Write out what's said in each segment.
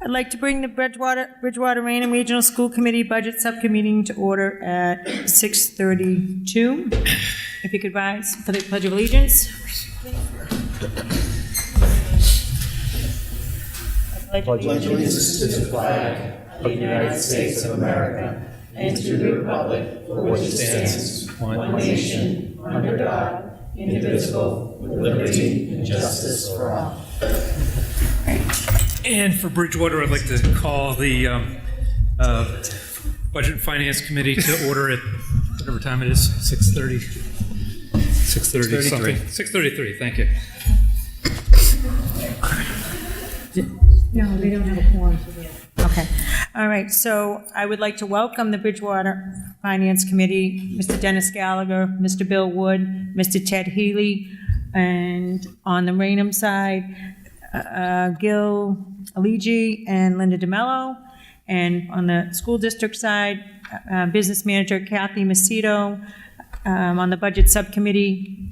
I'd like to bring the Bridgewater-Raynham Regional School Committee Budget Subcommittee to order at 6:32. If you could rise for the Pledge of Allegiance. I pledge allegiance to the flag of the United States of America and to the republic for which it stands, one nation, under God, indivisible, with liberty and justice for all. And for Bridgewater, I'd like to call the Budget and Finance Committee to order at whatever time it is, 6:30 something. 6:33, thank you. No, they don't have a quorum. Okay. All right, so I would like to welcome the Bridgewater Finance Committee, Mr. Dennis Gallagher, Mr. Bill Wood, Mr. Ted Healy, and on the Raynham side, Gil Aligi and Linda DeMello, and on the school district side, business manager Kathy Macedo, on the budget subcommittee,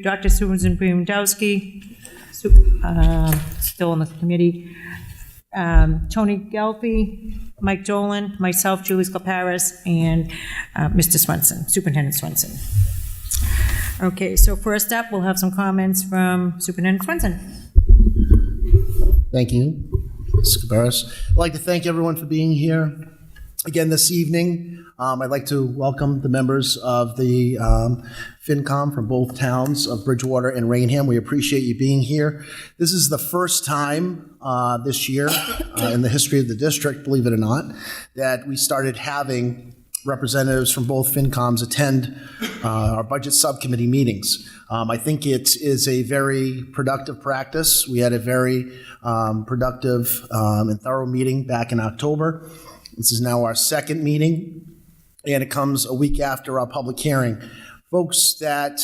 Dr. Susan Brundowski, still on the committee, Tony Gelfi, Mike Dolan, myself, Julie Scalparis, and Mr. Swenson, Superintendent Swenson. Okay, so first up, we'll have some comments from Superintendent Swenson. Thank you, Ms. Cabarrus. I'd like to thank everyone for being here again this evening. I'd like to welcome the members of the FinCom from both towns of Bridgewater and Raynham. We appreciate you being here. This is the first time this year in the history of the district, believe it or not, that we started having representatives from both FinComs attend our budget subcommittee meetings. I think it is a very productive practice. We had a very productive and thorough meeting back in October. This is now our second meeting, and it comes a week after our public hearing. Folks that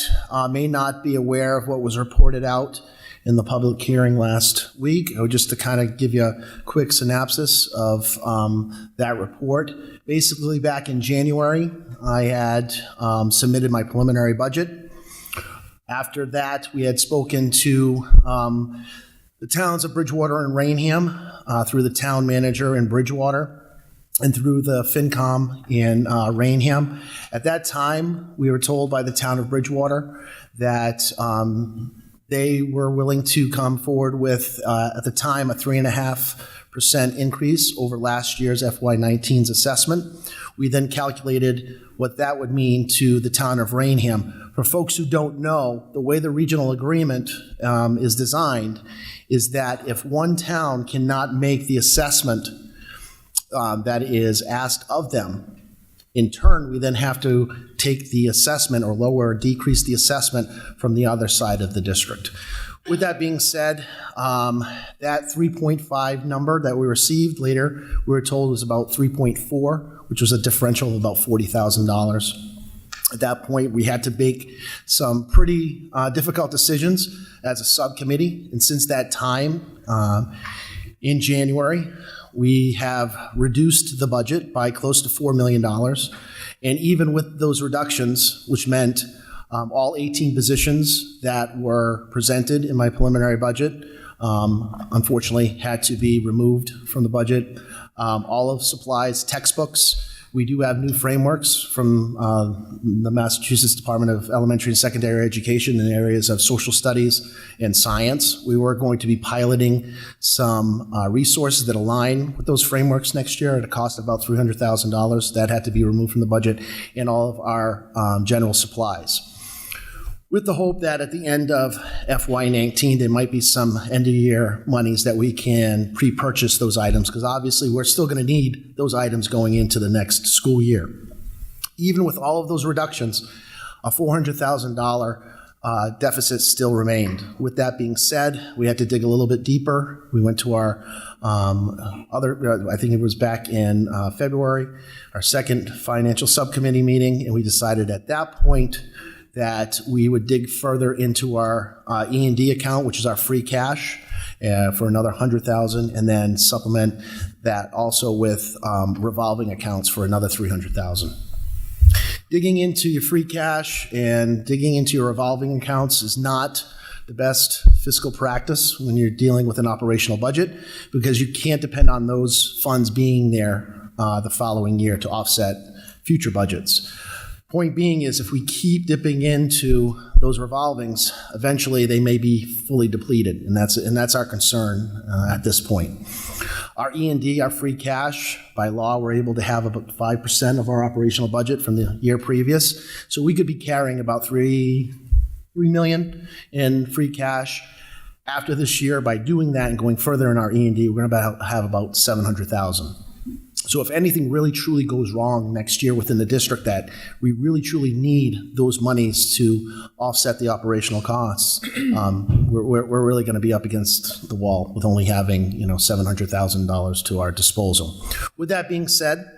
may not be aware of what was reported out in the public hearing last week, just to kind of give you a quick synopsis of that report. Basically, back in January, I had submitted my preliminary budget. After that, we had spoken to the towns of Bridgewater and Raynham through the town manager in Bridgewater and through the FinCom in Raynham. At that time, we were told by the town of Bridgewater that they were willing to come forward with, at the time, a 3.5% increase over last year's FY19's assessment. We then calculated what that would mean to the town of Raynham. For folks who don't know, the way the regional agreement is designed is that if one town cannot make the assessment that is asked of them, in turn, we then have to take the assessment or lower or decrease the assessment from the other side of the district. With that being said, that 3.5 number that we received later, we were told was about 3.4, which was a differential of about $40,000. At that point, we had to make some pretty difficult decisions as a subcommittee. And since that time, in January, we have reduced the budget by close to $4 million. And even with those reductions, which meant all 18 positions that were presented in my preliminary budget, unfortunately, had to be removed from the budget. All of supplies, textbooks. We do have new frameworks from the Massachusetts Department of Elementary and Secondary Education in areas of social studies and science. We were going to be piloting some resources that align with those frameworks next year at a cost of about $300,000. That had to be removed from the budget, and all of our general supplies. With the hope that at the end of FY19, there might be some end-of-year monies that we can pre-purchase those items, because obviously we're still going to need those items going into the next school year. Even with all of those reductions, a $400,000 deficit still remained. With that being said, we had to dig a little bit deeper. We went to our I think it was back in February, our second financial subcommittee meeting, and we decided at that point that we would dig further into our E&D account, which is our free cash, for another $100,000, and then supplement that also with revolving accounts for another $300,000. Digging into your free cash and digging into your revolving accounts is not the best fiscal practice when you're dealing with an operational budget, because you can't depend on those funds being there the following year to offset future budgets. Point being is if we keep dipping into those revolvings, eventually they may be fully depleted, and that's our concern at this point. Our E&D, our free cash, by law, we're able to have about 5% of our operational budget from the year previous, so we could be carrying about $3 million in free cash. After this year, by doing that and going further in our E&D, we're going to have about $700,000. So if anything really truly goes wrong next year within the district that we really truly need those monies to offset the operational costs, we're really going to be up against the wall with only having $700,000 to our disposal. With that being said,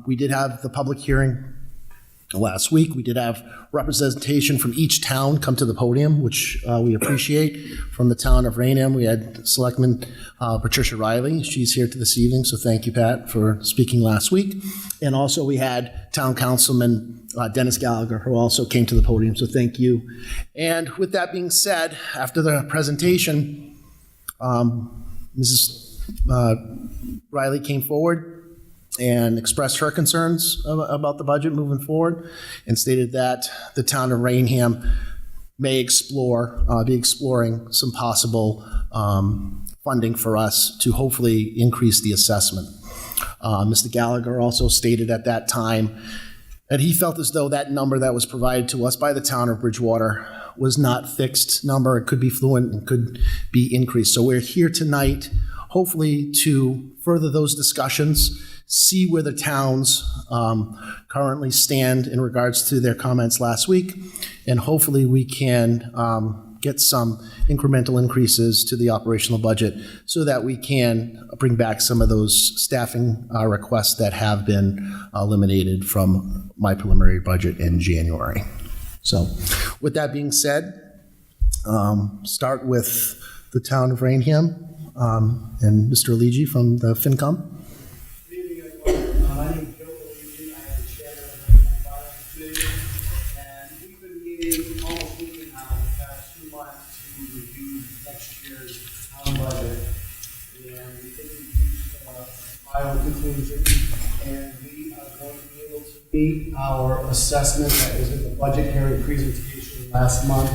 we did have the public hearing last week. We did have representation from each town come to the podium, which we appreciate. From the town of Raynham, we had Selectman Patricia Riley. She's here this evening, so thank you, Pat, for speaking last week. And also we had Town Councilman Dennis Gallagher, who also came to the podium, so thank you. And with that being said, after the presentation, Mrs. Riley came forward and expressed her concerns about the budget moving forward, and stated that the town of Raynham may be exploring some possible funding for us to hopefully increase the assessment. Mr. Gallagher also stated at that time that he felt as though that number that was provided to us by the town of Bridgewater was not fixed number. It could be fluent and could be increased. So we're here tonight, hopefully, to further those discussions, see where the towns currently stand in regards to their comments last week, and hopefully we can get some incremental increases to the operational budget so that we can bring back some of those staffing requests that have been eliminated from my preliminary budget in January. So with that being said, start with the town of Raynham and Mr. Aligi from the FinCom. My name is Bill. I am the chairman of the Finance Committee, and we've been meeting almost weekly now the past 2 months to review next year's town budget. And we think we've reached a final conclusion, and we are going to be able to meet our assessment that was in the budget hearing presentation last week,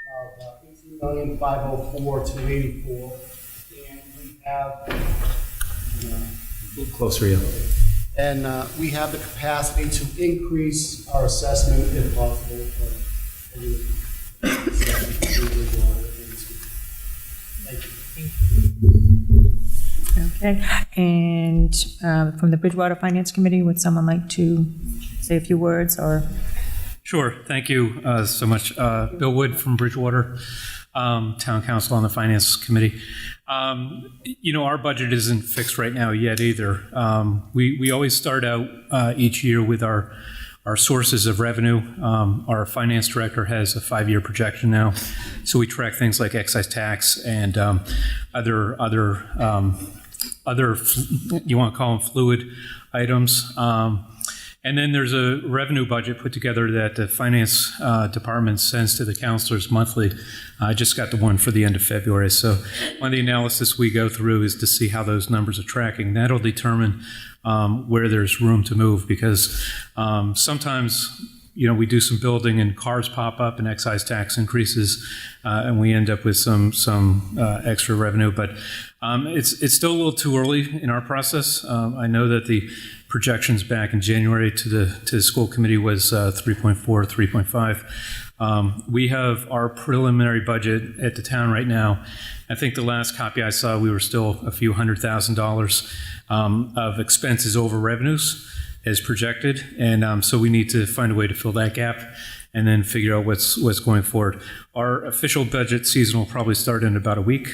of $18,504,284, and we have. A little closer, yeah. And we have the capacity to increase our assessment if possible. Thank you. Okay, and from the Bridgewater Finance Committee, would someone like to say a few words, or? Sure. Thank you so much. Bill Wood from Bridgewater, Town Council on the Finance Committee. Our budget isn't fixed right now yet either. We always start out each year with our sources of revenue. Our finance director has a 5-year projection now, so we track things like excise tax and other you want to call them fluid items. And then there's a revenue budget put together that the finance department sends to the counselors monthly. I just got the one for the end of February. So one of the analysis we go through is to see how those numbers are tracking. That'll determine where there's room to move, because sometimes we do some building and cars pop up and excise tax increases, and we end up with some extra revenue. But it's still a little too early in our process. I know that the projections back in January to the school committee was 3.4, 3.5. We have our preliminary budget at the town right now. I think the last copy I saw, we were still a few $100,000 of expenses over revenues as projected, and so we need to find a way to fill that gap and then figure out what's going forward. Our official budget season will probably start in about a week.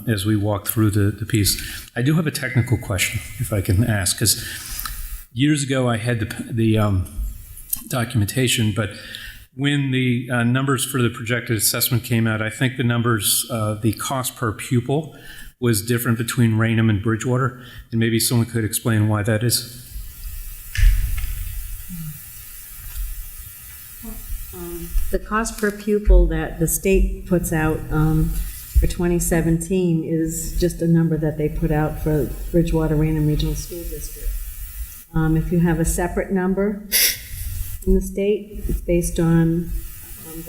As we walk through the piece. I do have a technical question, if I can ask, because years ago I had the documentation, but when the numbers for the projected assessment came out, I think the numbers, the cost per pupil was different between Raynham and Bridgewater, and maybe someone could explain why that is. The cost per pupil that the state puts out for 2017 is just a number that they put out for Bridgewater-Raynham Regional School District. If you have a separate number in the state, it's based on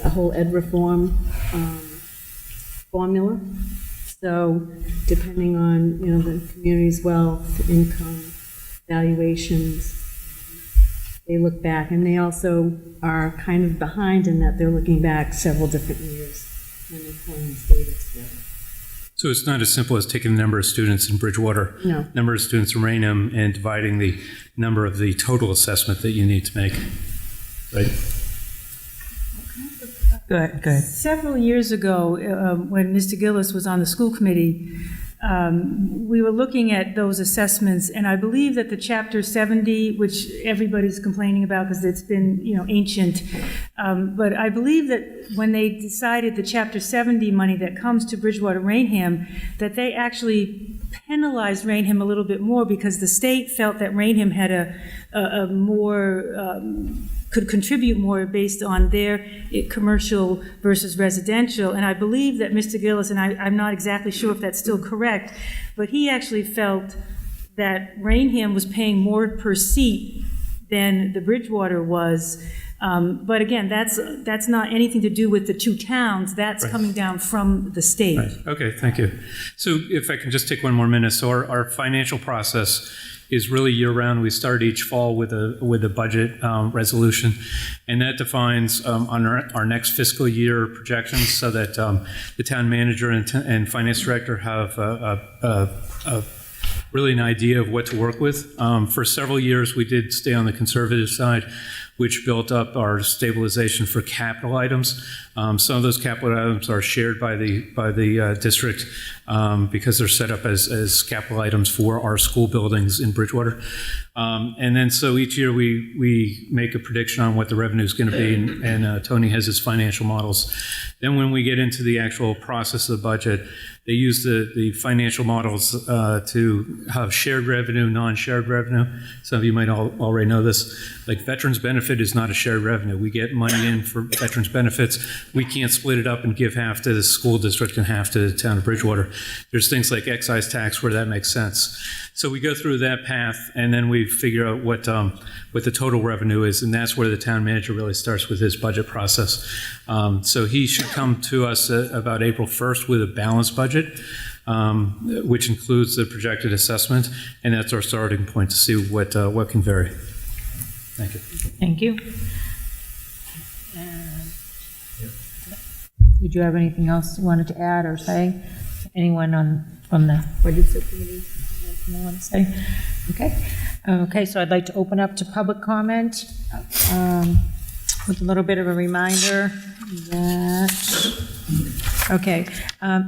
the whole ed reform formula. So depending on, the community's wealth, income, valuations, they look back. And they also are kind of behind in that they're looking back several different years when they're pulling this data together. So it's not as simple as taking the number of students in Bridgewater, No. number of students in Raynham, and dividing the number of the total assessment that you need to make, right? Good. Several years ago, when Mr. Gillis was on the school committee, we were looking at those assessments, and I believe that the Chapter 70, which everybody's complaining about because it's been, ancient, but I believe that when they decided the Chapter 70 money that comes to Bridgewater-Raynham, that they actually penalized Raynham a little bit more because the state felt that Raynham had a more could contribute more based on their commercial versus residential. And I believe that Mr. Gillis, and I'm not exactly sure if that's still correct, but he actually felt that Raynham was paying more per seat than the Bridgewater was. But again, that's not anything to do with the two towns. That's coming down from the state. Right. Okay, thank you. So if I can just take one more minute. So our financial process is really year-round. We start each fall with a budget resolution, and that defines on our next fiscal year projections so that the town manager and finance director have really an idea of what to work with. For several years, we did stay on the conservative side, which built up our stabilization for capital items. Some of those capital items are shared by the district because they're set up as capital items for our school buildings in Bridgewater. And then so each year we make a prediction on what the revenue is going to be, and Tony has his financial models. Then when we get into the actual process of the budget, they use the financial models to have shared revenue, non-shared revenue. Some of you might already know this. Like veterans benefit is not a shared revenue. We get money in for veterans benefits. We can't split it up and give half to the school district and half to the town of Bridgewater. There's things like excise tax where that makes sense. So we go through that path, and then we figure out what the total revenue is, and that's where the town manager really starts with his budget process. So he should come to us about April 1st with a balanced budget, which includes the projected assessment, and that's our starting point to see what can vary. Thank you. Thank you. Did you have anything else you wanted to add or say? Anyone from the budget subcommittee want to say? Okay, so I'd like to open up to public comment with a little bit of a reminder that,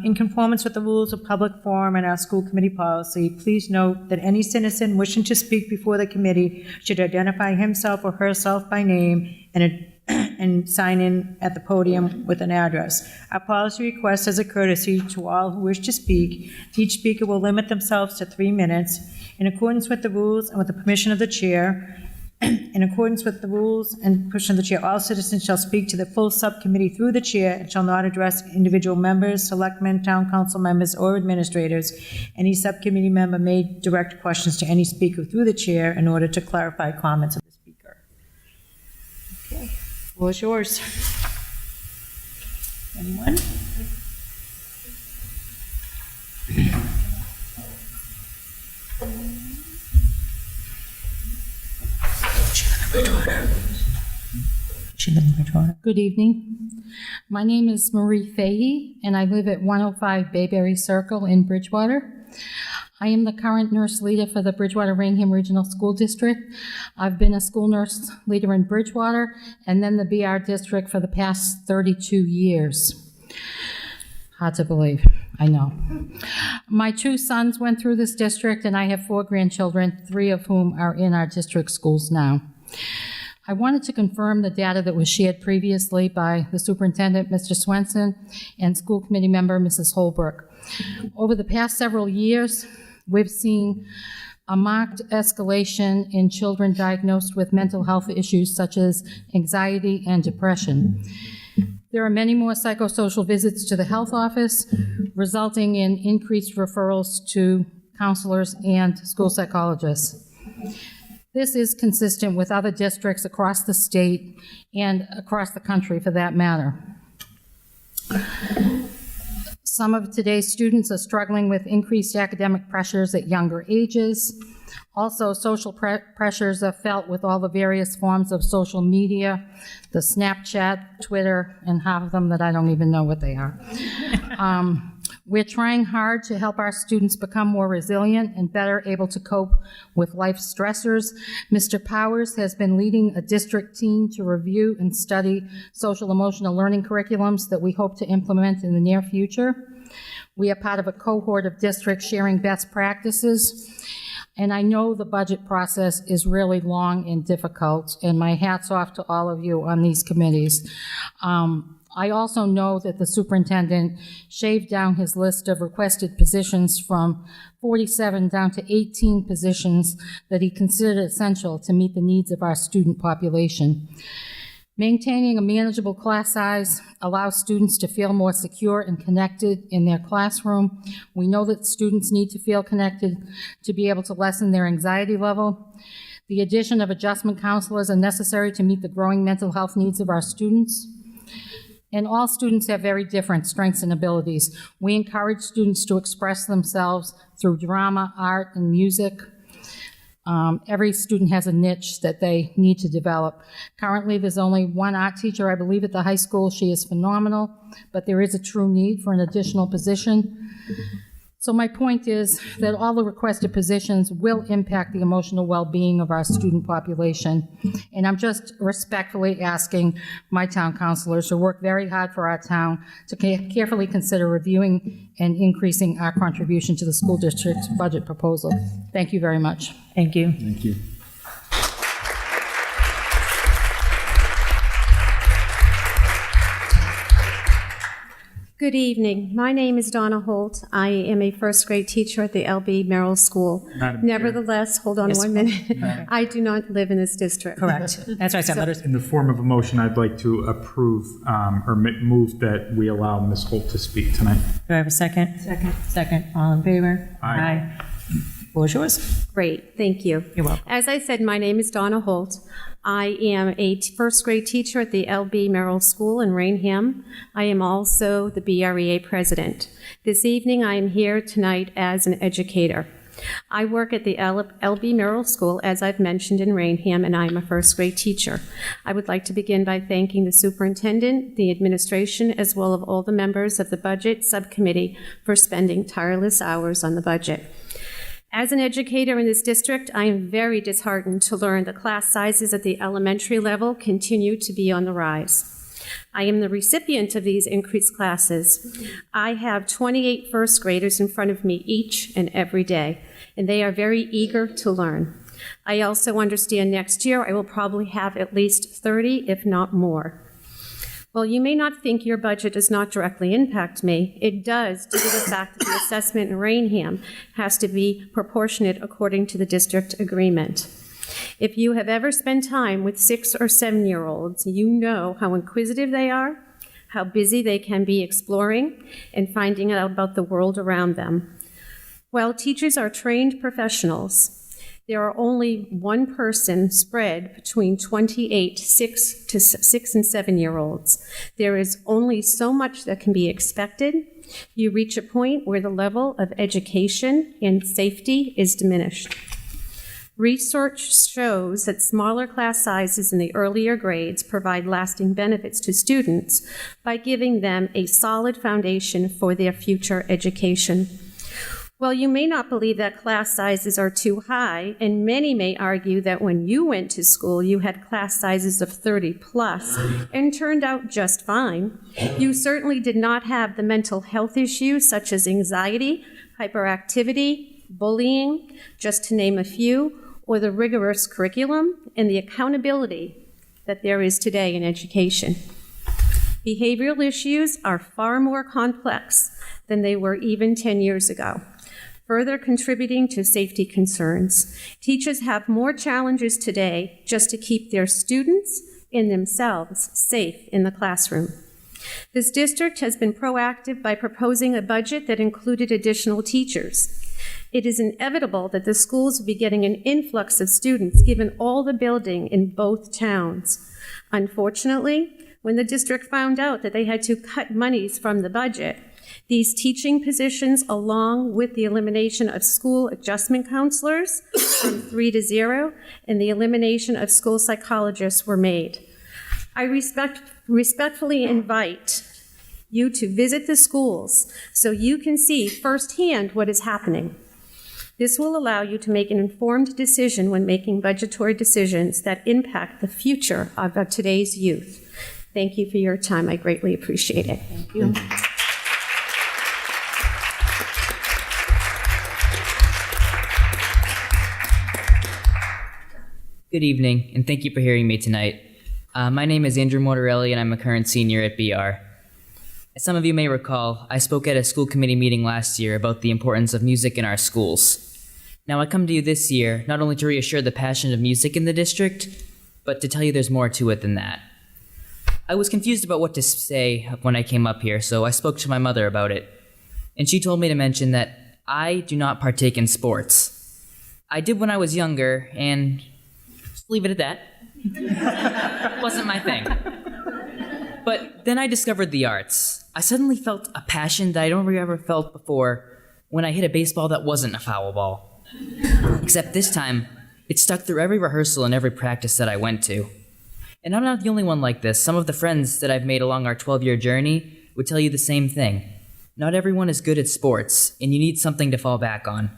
in conformance with the rules of public forum and our school committee policy, please note that any citizen wishing to speak before the committee should identify himself or herself by name and sign in at the podium with an address. Our policy requests as a courtesy to all who wish to speak, each speaker will limit themselves to 3 minutes. In accordance with the rules and with the permission of the chair, all citizens shall speak to the full subcommittee through the chair and shall not address individual members, selectmen, town council members, or administrators. Any subcommittee member may direct questions to any speaker through the chair in order to clarify comments of the speaker. Okay, floor is yours. Anyone? Good evening. My name is Marie Fahey, and I live at 105 Bayberry Circle in Bridgewater. I am the current nurse leader for the Bridgewater-Raynham Regional School District. I've been a school nurse leader in Bridgewater and then the BR district for the past 32 years. Hard to believe, I know. My 2 sons went through this district, and I have 4 grandchildren, 3 of whom are in our district schools now. I wanted to confirm the data that was shared previously by the superintendent, Mr. Swenson, and school committee member, Mrs. Holbrook. Over the past several years, we've seen a marked escalation in children diagnosed with mental health issues such as anxiety and depression. There are many more psychosocial visits to the health office, resulting in increased referrals to counselors and school psychologists. This is consistent with other districts across the state and across the country for that matter. Some of today's students are struggling with increased academic pressures at younger ages. Also, social pressures are felt with all the various forms of social media, the Snapchat, Twitter, and half of them that I don't even know what they are. We're trying hard to help our students become more resilient and better able to cope with life stressors. Mr. Powers has been leading a district team to review and study social emotional learning curriculums that we hope to implement in the near future. We are part of a cohort of districts sharing best practices. And I know the budget process is really long and difficult, and my hat's off to all of you on these committees. I also know that the superintendent shaved down his list of requested positions from 47 down to 18 positions that he considered essential to meet the needs of our student population. Maintaining a manageable class size allows students to feel more secure and connected in their classroom. We know that students need to feel connected to be able to lessen their anxiety level. The addition of adjustment counselors are necessary to meet the growing mental health needs of our students. And all students have very different strengths and abilities. We encourage students to express themselves through drama, art, and music. Every student has a niche that they need to develop. Currently, there's only one art teacher, I believe, at the high school. She is phenomenal, but there is a true need for an additional position. So my point is that all the requested positions will impact the emotional well-being of our student population. And I'm just respectfully asking my town councilors to work very hard for our town to carefully consider reviewing and increasing our contribution to the school district's budget proposal. Thank you very much. Thank you. Thank you. Good evening. My name is Donna Holt. I am a first grade teacher at the LB Merrill School. Nevertheless, hold on Yes. 1 minute. I do not live in this district. Correct. That's what I said. Letters. In the form of a motion, I'd like to approve or move that we allow Ms. Holt to speak tonight. Do I have a second? Second. Second. All in favor? Aye. Floor is yours. Great, thank you. You're welcome. As I said, my name is Donna Holt. I am a first grade teacher at the LB Merrill School in Raynham. I am also the BREA president. This evening, I am here tonight as an educator. I work at the LB Merrill School, as I've mentioned, in Raynham, and I am a first grade teacher. I would like to begin by thanking the superintendent, the administration, as well as all the members of the Budget Subcommittee for spending tireless hours on the budget. As an educator in this district, I am very disheartened to learn the class sizes at the elementary level continue to be on the rise. I am the recipient of these increased classes. I have 28 first graders in front of me each and every day, and they are very eager to learn. I also understand next year I will probably have at least 30, if not more. While you may not think your budget does not directly impact me, it does due to the fact that the assessment in Raynham has to be proportionate according to the district agreement. If you have ever spent time with 6 or 7-year-olds, you know how inquisitive they are, how busy they can be exploring and finding out about the world around them. While teachers are trained professionals, there are only one person spread between 28 6 and 7-year-olds. There is only so much that can be expected. You reach a point where the level of education and safety is diminished. Research shows that smaller class sizes in the earlier grades provide lasting benefits to students by giving them a solid foundation for their future education. Well, you may not believe that class sizes are too high, and many may argue that when you went to school, you had class sizes of 30 plus and turned out just fine. You certainly did not have the mental health issues such as anxiety, hyperactivity, bullying, just to name a few, or the rigorous curriculum and the accountability that there is today in education. Behavioral issues are far more complex than they were even 10 years ago. Further contributing to safety concerns, teachers have more challenges today just to keep their students and themselves safe in the classroom. This district has been proactive by proposing a budget that included additional teachers. It is inevitable that the schools will be getting an influx of students given all the building in both towns. Unfortunately, when the district found out that they had to cut monies from the budget, these teaching positions, along with the elimination of school adjustment counselors from 3 to 0, and the elimination of school psychologists were made. I respectfully invite you to visit the schools so you can see firsthand what is happening. This will allow you to make an informed decision when making budgetary decisions that impact the future of today's youth. Thank you for your time. I greatly appreciate it. Thank you. Good evening, and thank you for hearing me tonight. My name is Andrew Torelli, and I'm a current senior at BR. As some of you may recall, I spoke at a school committee meeting last year about the importance of music in our schools. Now, I come to you this year not only to reassure the passion of music in the district, but to tell you there's more to it than that. I was confused about what to say when I came up here, so I spoke to my mother about it. And she told me to mention that I do not partake in sports. I did when I was younger, and just leave it at that. Wasn't my thing. But then I discovered the arts. I suddenly felt a passion that I don't ever felt before when I hit a baseball that wasn't a foul ball. Except this time, it stuck through every rehearsal and every practice that I went to. And I'm not the only one like this. Some of the friends that I've made along our 12-year journey would tell you the same thing. Not everyone is good at sports, and you need something to fall back on.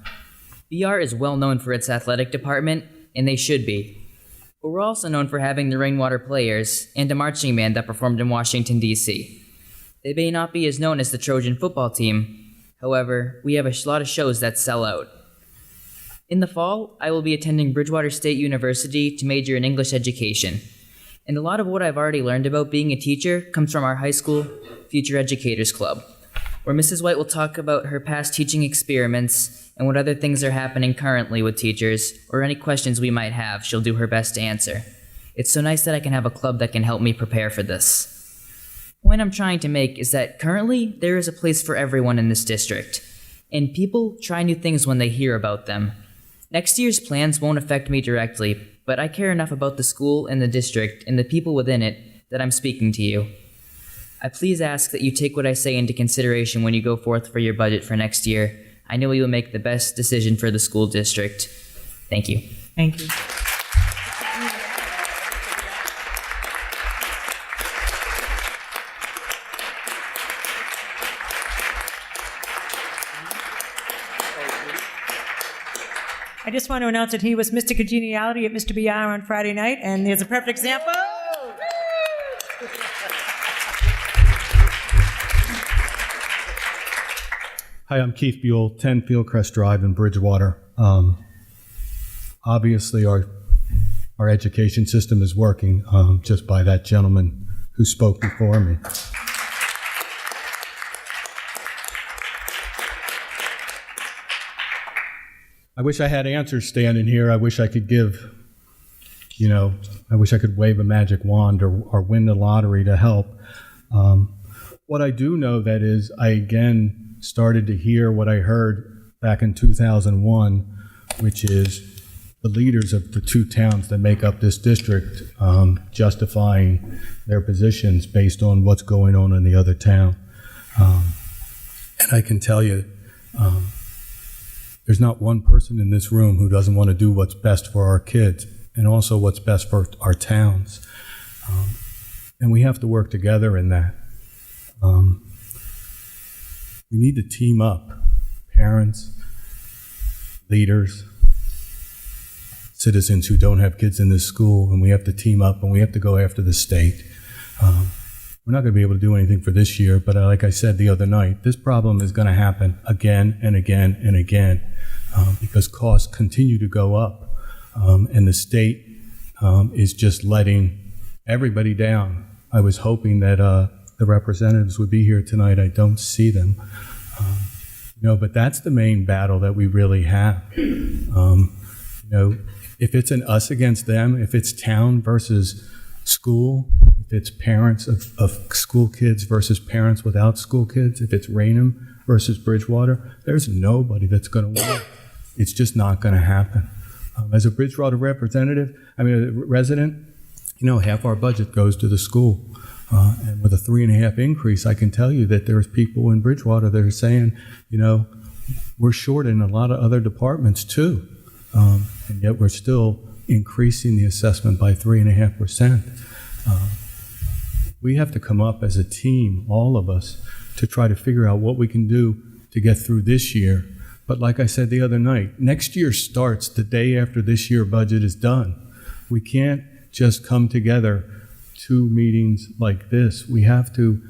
BR is well known for its athletic department, and they should be. But we're also known for having the Rainwater Players and a marching band that performed in Washington, D.C. They may not be as known as the Trojan football team. However, we have a lot of shows that sell out. In the fall, I will be attending Bridgewater State University to major in English education. And a lot of what I've already learned about being a teacher comes from our high school Future Educators Club, where Mrs. White will talk about her past teaching experiments and what other things are happening currently with teachers, or any questions we might have, she'll do her best to answer. It's so nice that I can have a club that can help me prepare for this. The point I'm trying to make is that currently there is a place for everyone in this district, and people try new things when they hear about them. Next year's plans won't affect me directly, but I care enough about the school and the district and the people within it that I'm speaking to you. I please ask that you take what I say into consideration when you go forth for your budget for next year. I know you will make the best decision for the school district. Thank you. Thank you. I just want to announce that he was Mr. Congeniality at Mr. BR on Friday night, and there's a perfect example. Hi, I'm Keith Buell, 10 Fieldcrest Drive in Bridgewater. Obviously, our education system is working just by that gentleman who spoke before me. I wish I had answers standing here. I wish I could give, I wish I could wave a magic wand or win the lottery to help. What I do know that is I again started to hear what I heard back in 2001, which is the leaders of the two towns that make up this district justifying their positions based on what's going on in the other town. And I can tell you, there's not one person in this room who doesn't want to do what's best for our kids and also what's best for our towns. And we have to work together in that. We need to team up, parents, leaders, citizens who don't have kids in this school, and we have to team up and we have to go after the state. We're not going to be able to do anything for this year, but like I said the other night, this problem is going to happen again and again and again because costs continue to go up, and the state is just letting everybody down. I was hoping that the representatives would be here tonight. I don't see them. But that's the main battle that we really have. If it's an us against them, if it's town versus school, if it's parents of school kids versus parents without school kids, if it's Raynham versus Bridgewater, there's nobody that's going to win. It's just not going to happen. As a Bridgewater resident, half our budget goes to the school. And with a 3.5 increase, I can tell you that there's people in Bridgewater that are saying, we're short in a lot of other departments too. And yet we're still increasing the assessment by 3.5%. We have to come up as a team, all of us, to try to figure out what we can do to get through this year. But like I said the other night, next year starts the day after this year budget is done. We can't just come together 2 meetings like this. We have to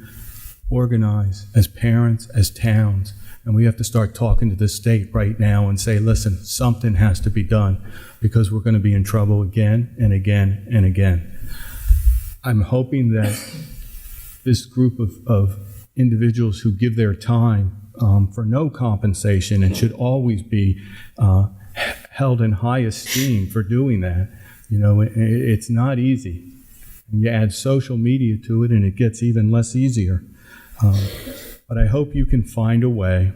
organize as parents, as towns, and we have to start talking to the state right now and say, listen, something has to be done because we're going to be in trouble again and again and again. I'm hoping that this group of individuals who give their time for no compensation and should always be held in high esteem for doing that. It's not easy. And you add social media to it and it gets even less easier. But I hope you can find a way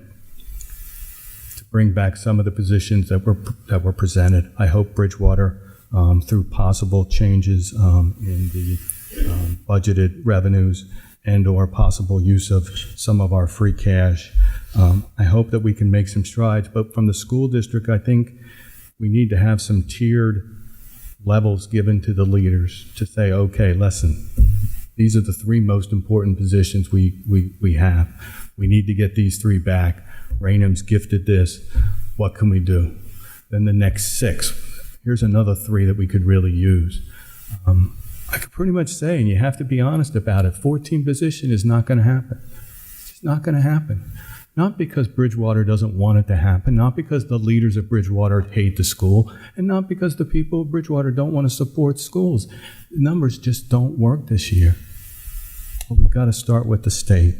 to bring back some of the positions that were presented. I hope Bridgewater, through possible changes in the budgeted revenues and or possible use of some of our free cash, I hope that we can make some strides. But from the school district, I think we need to have some tiered levels given to the leaders to say, okay, listen, these are the 3 most important positions we have. We need to get these 3 back. Raynham's gifted this. What can we do? Then the next 6. Here's another 3 that we could really use. I could pretty much say, and you have to be honest about it, 14 position is not going to happen. It's just not going to happen. Not because Bridgewater doesn't want it to happen, not because the leaders of Bridgewater hate the school, and not because the people of Bridgewater don't want to support schools. The numbers just don't work this year. But we've got to start with the state.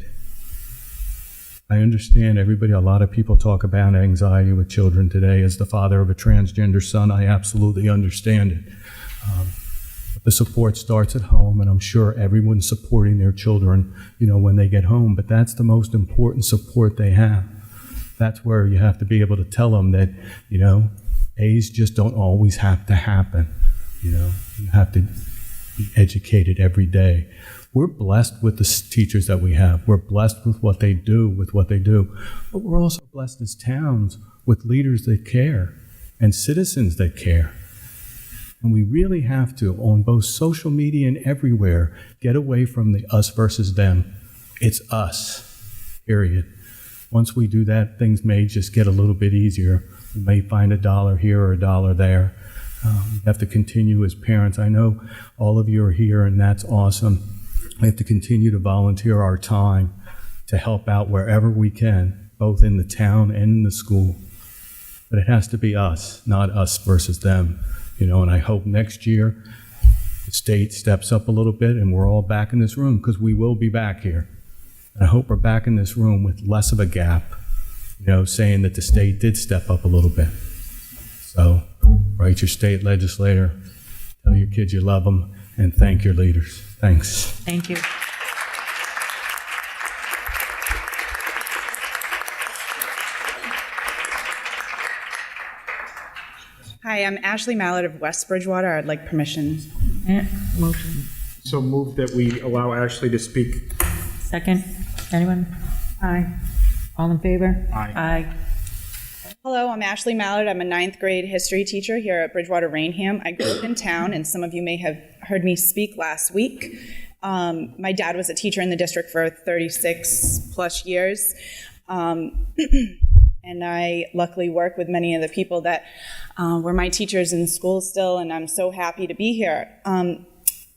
I understand a lot of people talk about anxiety with children today. As the father of a transgender son, I absolutely understand it. But the support starts at home, and I'm sure everyone's supporting their children, when they get home. But that's the most important support they have. That's where you have to be able to tell them that, A's just don't always have to happen. You have to be educated every day. We're blessed with the teachers that we have. We're blessed with what they do, But we're also blessed as towns with leaders that care and citizens that care. And we really have to, on both social media and everywhere, get away from the us versus them. It's us, period. Once we do that, things may just get a little bit easier. We may find $1 here or $1 there. We have to continue as parents. I know all of you are here, and that's awesome. We have to continue to volunteer our time to help out wherever we can, both in the town and in the school. But it has to be us, not us versus them. And I hope next year the state steps up a little bit and we're all back in this room, because we will be back here. And I hope we're back in this room with less of a gap, saying that the state did step up a little bit. So write your state legislator, tell your kids you love them, and thank your leaders. Thanks. Thank you. Hi, I'm Ashley Mallett of West Bridgewater. I'd like permission. Motion. So move that we allow Ashley to speak. Second. Anyone? Aye. All in favor? Aye. Aye. Hello, I'm Ashley Mallett. I'm a 9th grade history teacher here at Bridgewater-Raynham. I grew up in town, and some of you may have heard me speak last week. My dad was a teacher in the district for 36 plus years. And I luckily work with many of the people that were my teachers in school still, and I'm so happy to be here.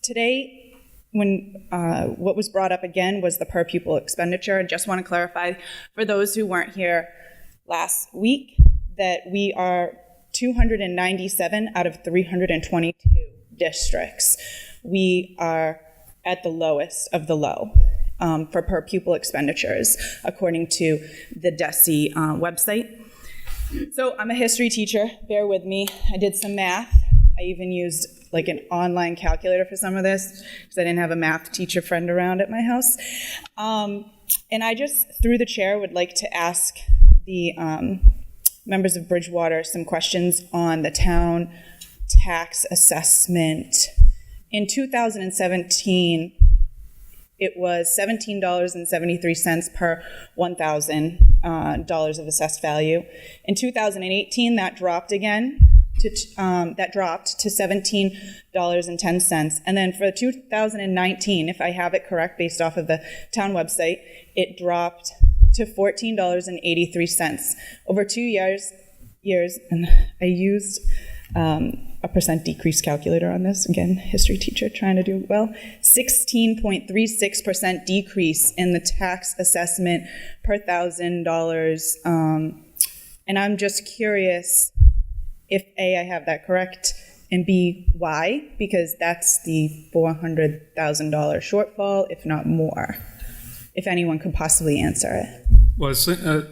Today, what was brought up again was the per pupil expenditure. I just want to clarify for those who weren't here last week that we are 297 out of 322 districts. We are at the lowest of the low. For per pupil expenditures, according to the DESE website. So I'm a history teacher, bear with me. I did some math. I even used like an online calculator for some of this because I didn't have a math teacher friend around at my house. And I just, through the chair, would like to ask the members of Bridgewater some questions on the town tax assessment. In 2017, it was $17.73 per $1,000 of assessed value. In 2018, that dropped again to $17.10. And then for 2019, if I have it correct based off of the town website, it dropped to $14.83. Over 2 years, and I used a percent decrease calculator on this. Again, history teacher trying to do well. 16.36% decrease in the tax assessment per $1,000. And I'm just curious if A, I have that correct, and B, why? Because that's the $400,000 shortfall, if not more. If anyone could possibly answer it. Well,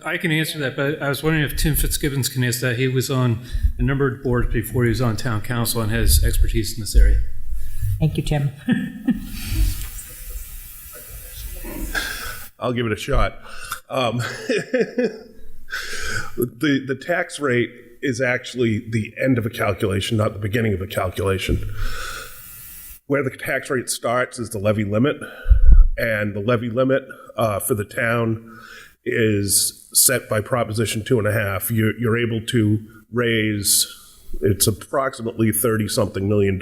I can answer that, but I was wondering if Tim Fitzgibbons can answer that. He was on a number of boards before he was on town council and has expertise in this area. Thank you, Tim. I'll give it a shot. The tax rate is actually the end of a calculation, not the beginning of a calculation. Where the tax rate starts is the levy limit, and the levy limit for the town is set by Proposition 2.5. You're able to raise, it's approximately $30-something million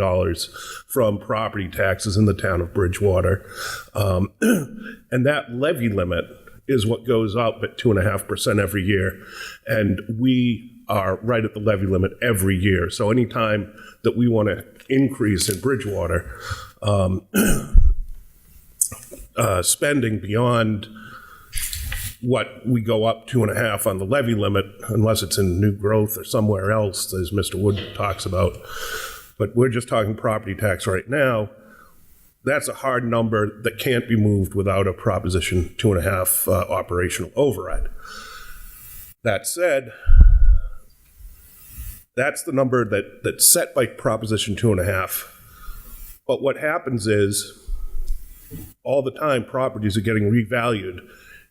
from property taxes in the town of Bridgewater. And that levy limit is what goes up at 2.5% every year. And we are right at the levy limit every year. So anytime that we want to increase in Bridgewater, spending beyond what we go up 2.5 on the levy limit, unless it's in new growth or somewhere else, as Mr. Wood talks about. But we're just talking property tax right now. That's a hard number that can't be moved without a Proposition 2.5 operational override. That said, that's the number that's set by Proposition 2.5. But what happens is, all the time, properties are getting revalued.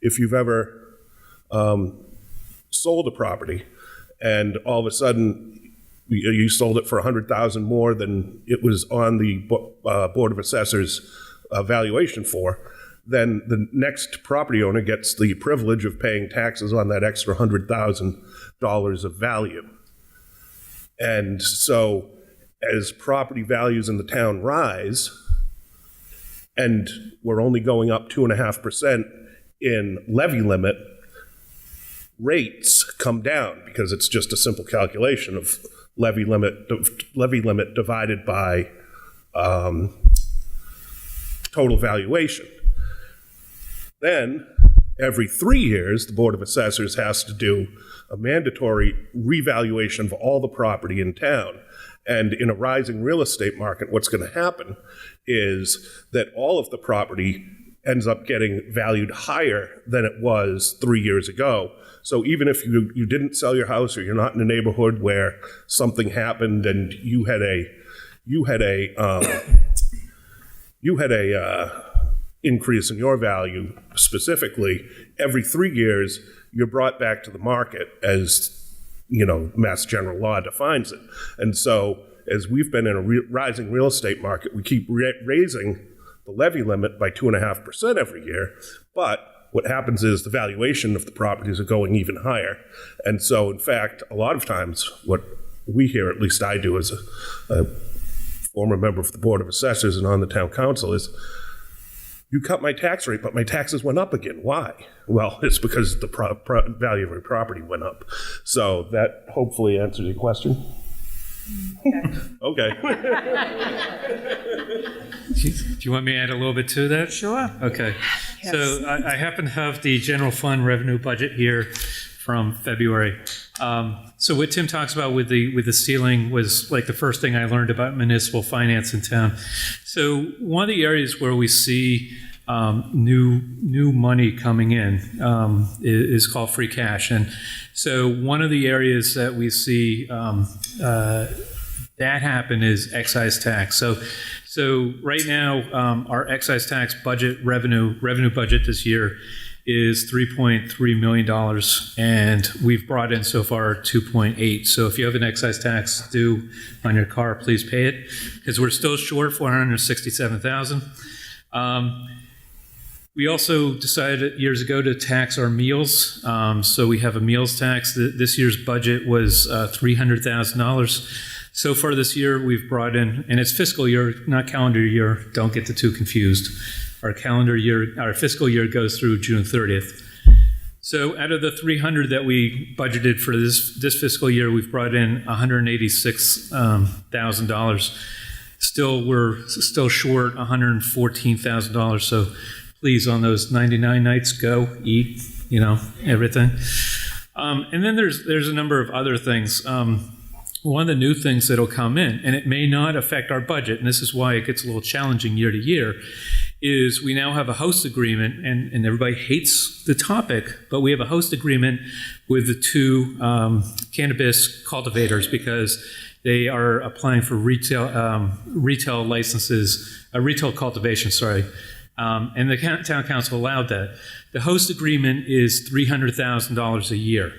If you've ever sold a property and all of a sudden you sold it for $100,000 more than it was on the Board of Assessors valuation for, then the next property owner gets the privilege of paying taxes on that extra $100,000 of value. And so as property values in the town rise, and we're only going up 2.5% in levy limit, rates come down because it's just a simple calculation of levy limit divided by total valuation. Then, every 3 years, the Board of Assessors has to do a mandatory revaluation of all the property in town. And in a rising real estate market, what's going to happen is that all of the property ends up getting valued higher than it was 3 years ago. So even if you didn't sell your house, or you're not in a neighborhood where something happened and you had a increase in your value specifically, every 3 years you're brought back to the market as, Mass General Law defines it. And so as we've been in a rising real estate market, we keep raising the levy limit by 2.5% every year, but what happens is the valuation of the properties are going even higher. And so, in fact, a lot of times what we hear, at least I do as a former member of the Board of Assessors and on the town council, is, you cut my tax rate, but my taxes went up again. Why? Well, it's because the value of your property went up. So that hopefully answers your question. Okay. Do you want me to add a little bit to that? Sure. Okay. Yes. So I happen to have the general fund revenue budget here from February. So what Tim talks about with the ceiling was like the first thing I learned about municipal finance in town. So one of the areas where we see new money coming in is called free cash. And so one of the areas that we see that happen is excise tax. So right now, our excise tax budget revenue budget this year is $3.3 million, and we've brought in so far 2.8. So if you have an excise tax due on your car, please pay it, because we're still short $467,000. We also decided years ago to tax our meals. So we have a meals tax. This year's budget was $300,000. So far this year, we've brought in, and it's fiscal year, not calendar year. Don't get the two confused. Our fiscal year goes through June 30th. So out of the 300 that we budgeted for this fiscal year, we've brought in $186,000. We're still short $114,000. So please, on those 99 nights, go eat, everything. And then there's a number of other things. One of the new things that'll come in, and it may not affect our budget, and this is why it gets a little challenging year to year, is we now have a host agreement, and everybody hates the topic, but we have a host agreement with the two cannabis cultivators because they are applying for retail licenses, retail cultivation, sorry. And the town council allowed that. The host agreement is $300,000 a year.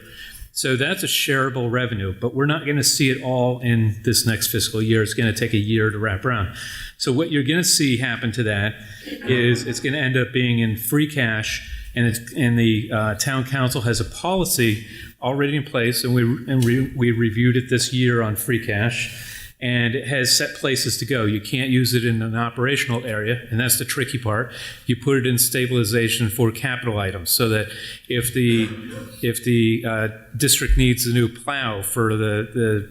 So that's a shareable revenue, but we're not going to see it all in this next fiscal year. It's going to take a year to wrap around. So what you're going to see happen to that is it's going to end up being in free cash, and the town council has a policy already in place, and we reviewed it this year on free cash, and it has set places to go. You can't use it in an operational area, and that's the tricky part. You put it in stabilization for capital items, so that if the district needs a new plow for the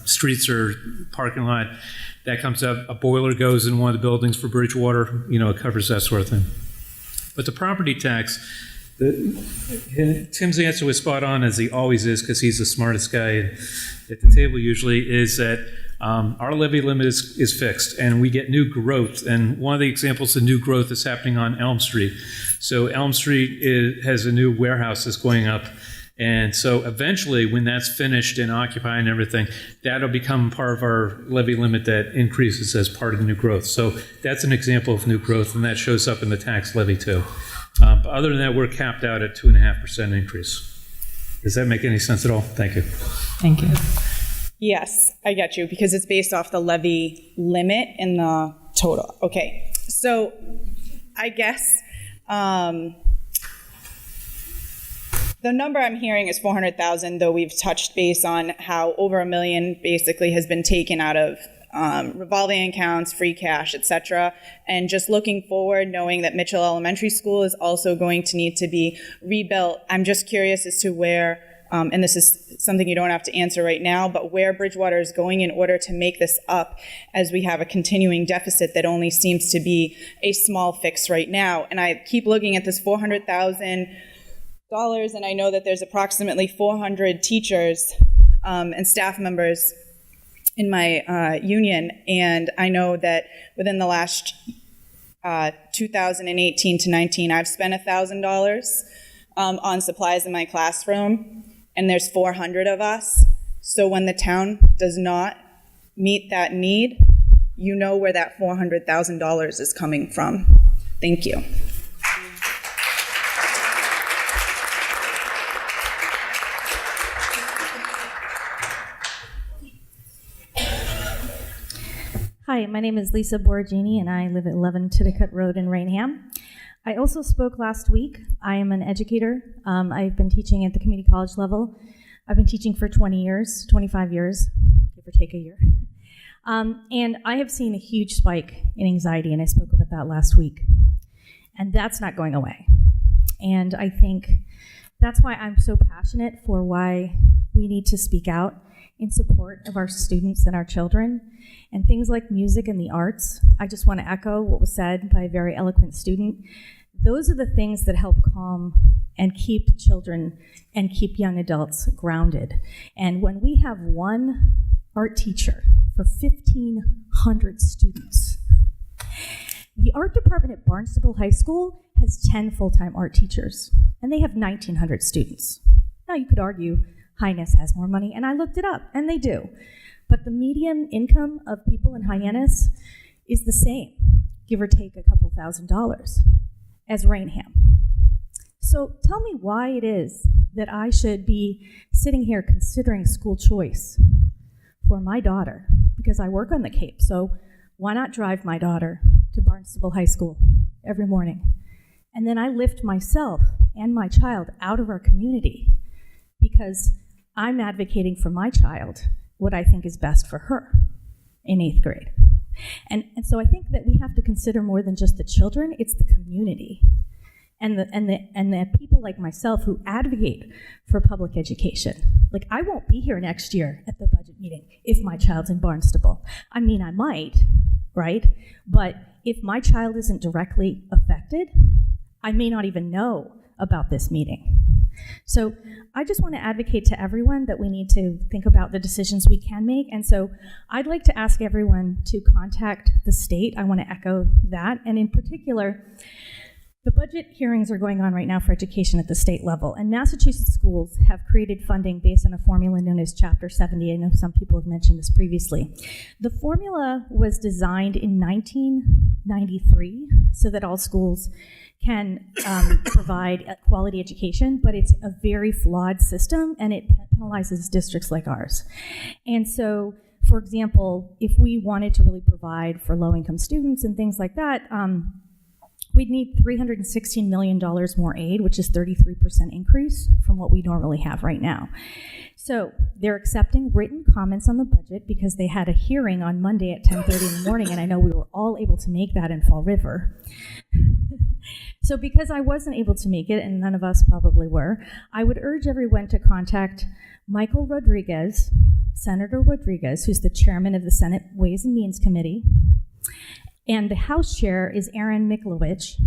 streets or parking lot, that comes up. A boiler goes in one of the buildings for Bridgewater. It covers that sort of thing. But the property tax, Tim's answer was spot on, as he always is, because he's the smartest guy at the table usually, is that our levy limit is fixed, and we get new growth. And one of the examples of new growth is happening on Elm Street. So Elm Street has a new warehouse that's going up. And so eventually, when that's finished and occupied and everything, that'll become part of our levy limit that increases as part of the new growth. So that's an example of new growth, and that shows up in the tax levy too. But other than that, we're capped out at 2.5% increase. Does that make any sense at all? Thank you. Thank you. Yes, I get you, because it's based off the levy limit in the total. Okay, so I guess the number I'm hearing is 400,000, though we've touched base on how over $1 million basically has been taken out of revolving accounts, free cash, etc. And just looking forward, knowing that Mitchell Elementary School is also going to need to be rebuilt, I'm just curious as to where, and this is something you don't have to answer right now, but where Bridgewater is going in order to make this up, as we have a continuing deficit that only seems to be a small fix right now. And I keep looking at this $400,000, and I know that there's approximately 400 teachers and staff members in my union, and I know that within the last 2018 to 19, I've spent $1,000 on supplies in my classroom, and there's 400 of us. So when the town does not meet that need, you know where that $400,000 is coming from. Thank you. Hi, my name is Lisa Borgini, and I live at 11 Titicut Road in Raynham. I also spoke last week. I am an educator. I've been teaching at the community college level. I've been teaching for 20 years, 25 years, give or take a year. And I have seen a huge spike in anxiety, and I spoke about that last week. And that's not going away. And I think that's why I'm so passionate for why we need to speak out in support of our students and our children. And things like music and the arts, I just want to echo what was said by a very eloquent student. Those are the things that help calm and keep children and keep young adults grounded. And when we have one art teacher for 1,500 students, the art department at Barnstable High School has 10 full-time art teachers, and they have 1,900 students. Now you could argue Hyannis has more money, and I looked it up, and they do. But the median income of people in Hyannis is the same, give or take a couple $1,000s, as Raynham. So tell me why it is that I should be sitting here considering school choice for my daughter, because I work on the Cape, so why not drive my daughter to Barnstable High School every morning? And then I lift myself and my child out of our community because I'm advocating for my child what I think is best for her in 8th grade. And so I think that we have to consider more than just the children, it's the community. And the people like myself who advocate for public education. Like, I won't be here next year at the budget meeting if my child's in Barnstable. I mean, I might, right? But if my child isn't directly affected, I may not even know about this meeting. So I just want to advocate to everyone that we need to think about the decisions we can make. And so I'd like to ask everyone to contact the state. I want to echo that. And in particular, the budget hearings are going on right now for education at the state level, and Massachusetts schools have created funding based on a formula known as Chapter 70. I know some people have mentioned this previously. The formula was designed in 1993 so that all schools can provide a quality education, but it's a very flawed system, and it penalizes districts like ours. And so, for example, if we wanted to really provide for low-income students and things like that, we'd need $316 million more aid, which is 33% increase from what we normally have right now. So they're accepting written comments on the budget because they had a hearing on Monday at 10:30 in the morning, and I know we were all able to make that in Fall River. So because I wasn't able to make it, and none of us probably were, I would urge everyone to contact Michael Rodriguez, Senator Rodriguez, who's the chairman of the Senate Ways and Means Committee, and the House Chair is Aaron Miklowicz,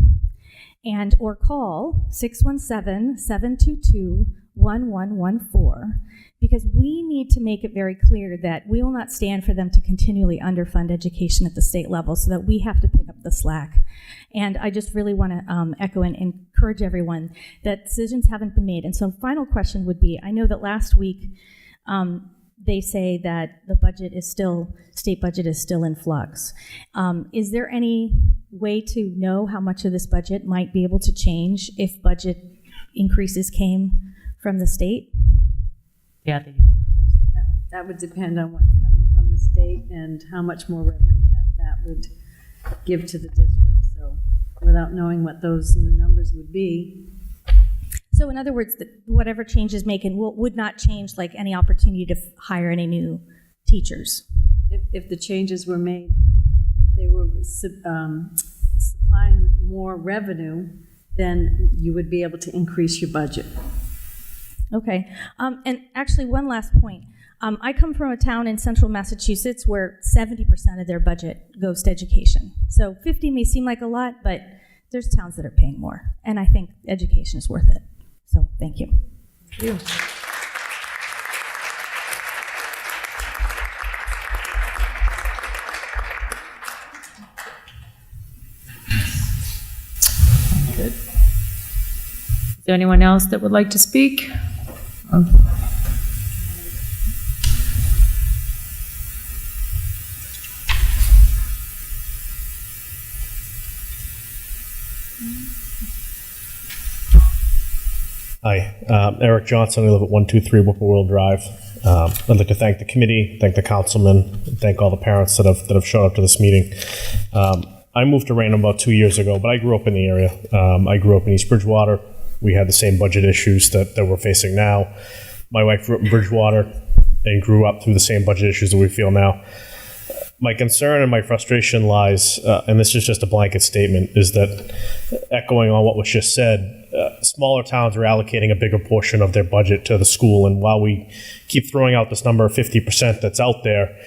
or call 617-722-1114, because we need to make it very clear that we will not stand for them to continually underfund education at the state level, so that we have to pick up the slack. And I just really want to echo and encourage everyone that decisions haven't been made. And so final question would be, I know that last week they say that the state budget is still in flux. Is there any way to know how much of this budget might be able to change if budget increases came from the state? Yeah, That would depend on what's coming from the state and how much more revenue that would give to the district. So without knowing what those new numbers would be. So in other words, whatever changes made would not change like any opportunity to hire any new teachers. If the changes were made, if they were supplying more revenue, then you would be able to increase your budget. Okay, and actually one last point. I come from a town in central Massachusetts where 70% of their budget goes to education. So 50 may seem like a lot, but there's towns that are paying more, and I think education is worth it. So thank you. Thank you. Good. Is there anyone else that would like to speak? Hi, Eric Johnson. I live at 123 Whippoorwill Drive. I'd like to thank the committee, thank the councilman, and thank all the parents that have shown up to this meeting. I moved to Raynham about 2 years ago, but I grew up in the area. I grew up in East Bridgewater. We had the same budget issues that we're facing now. My wife grew up in Bridgewater and grew up through the same budget issues that we feel now. My concern and my frustration lies, and this is just a blanket statement, is that echoing on what was just said, smaller towns are allocating a bigger portion of their budget to the school, and while we keep throwing out this number of 50% that's out there,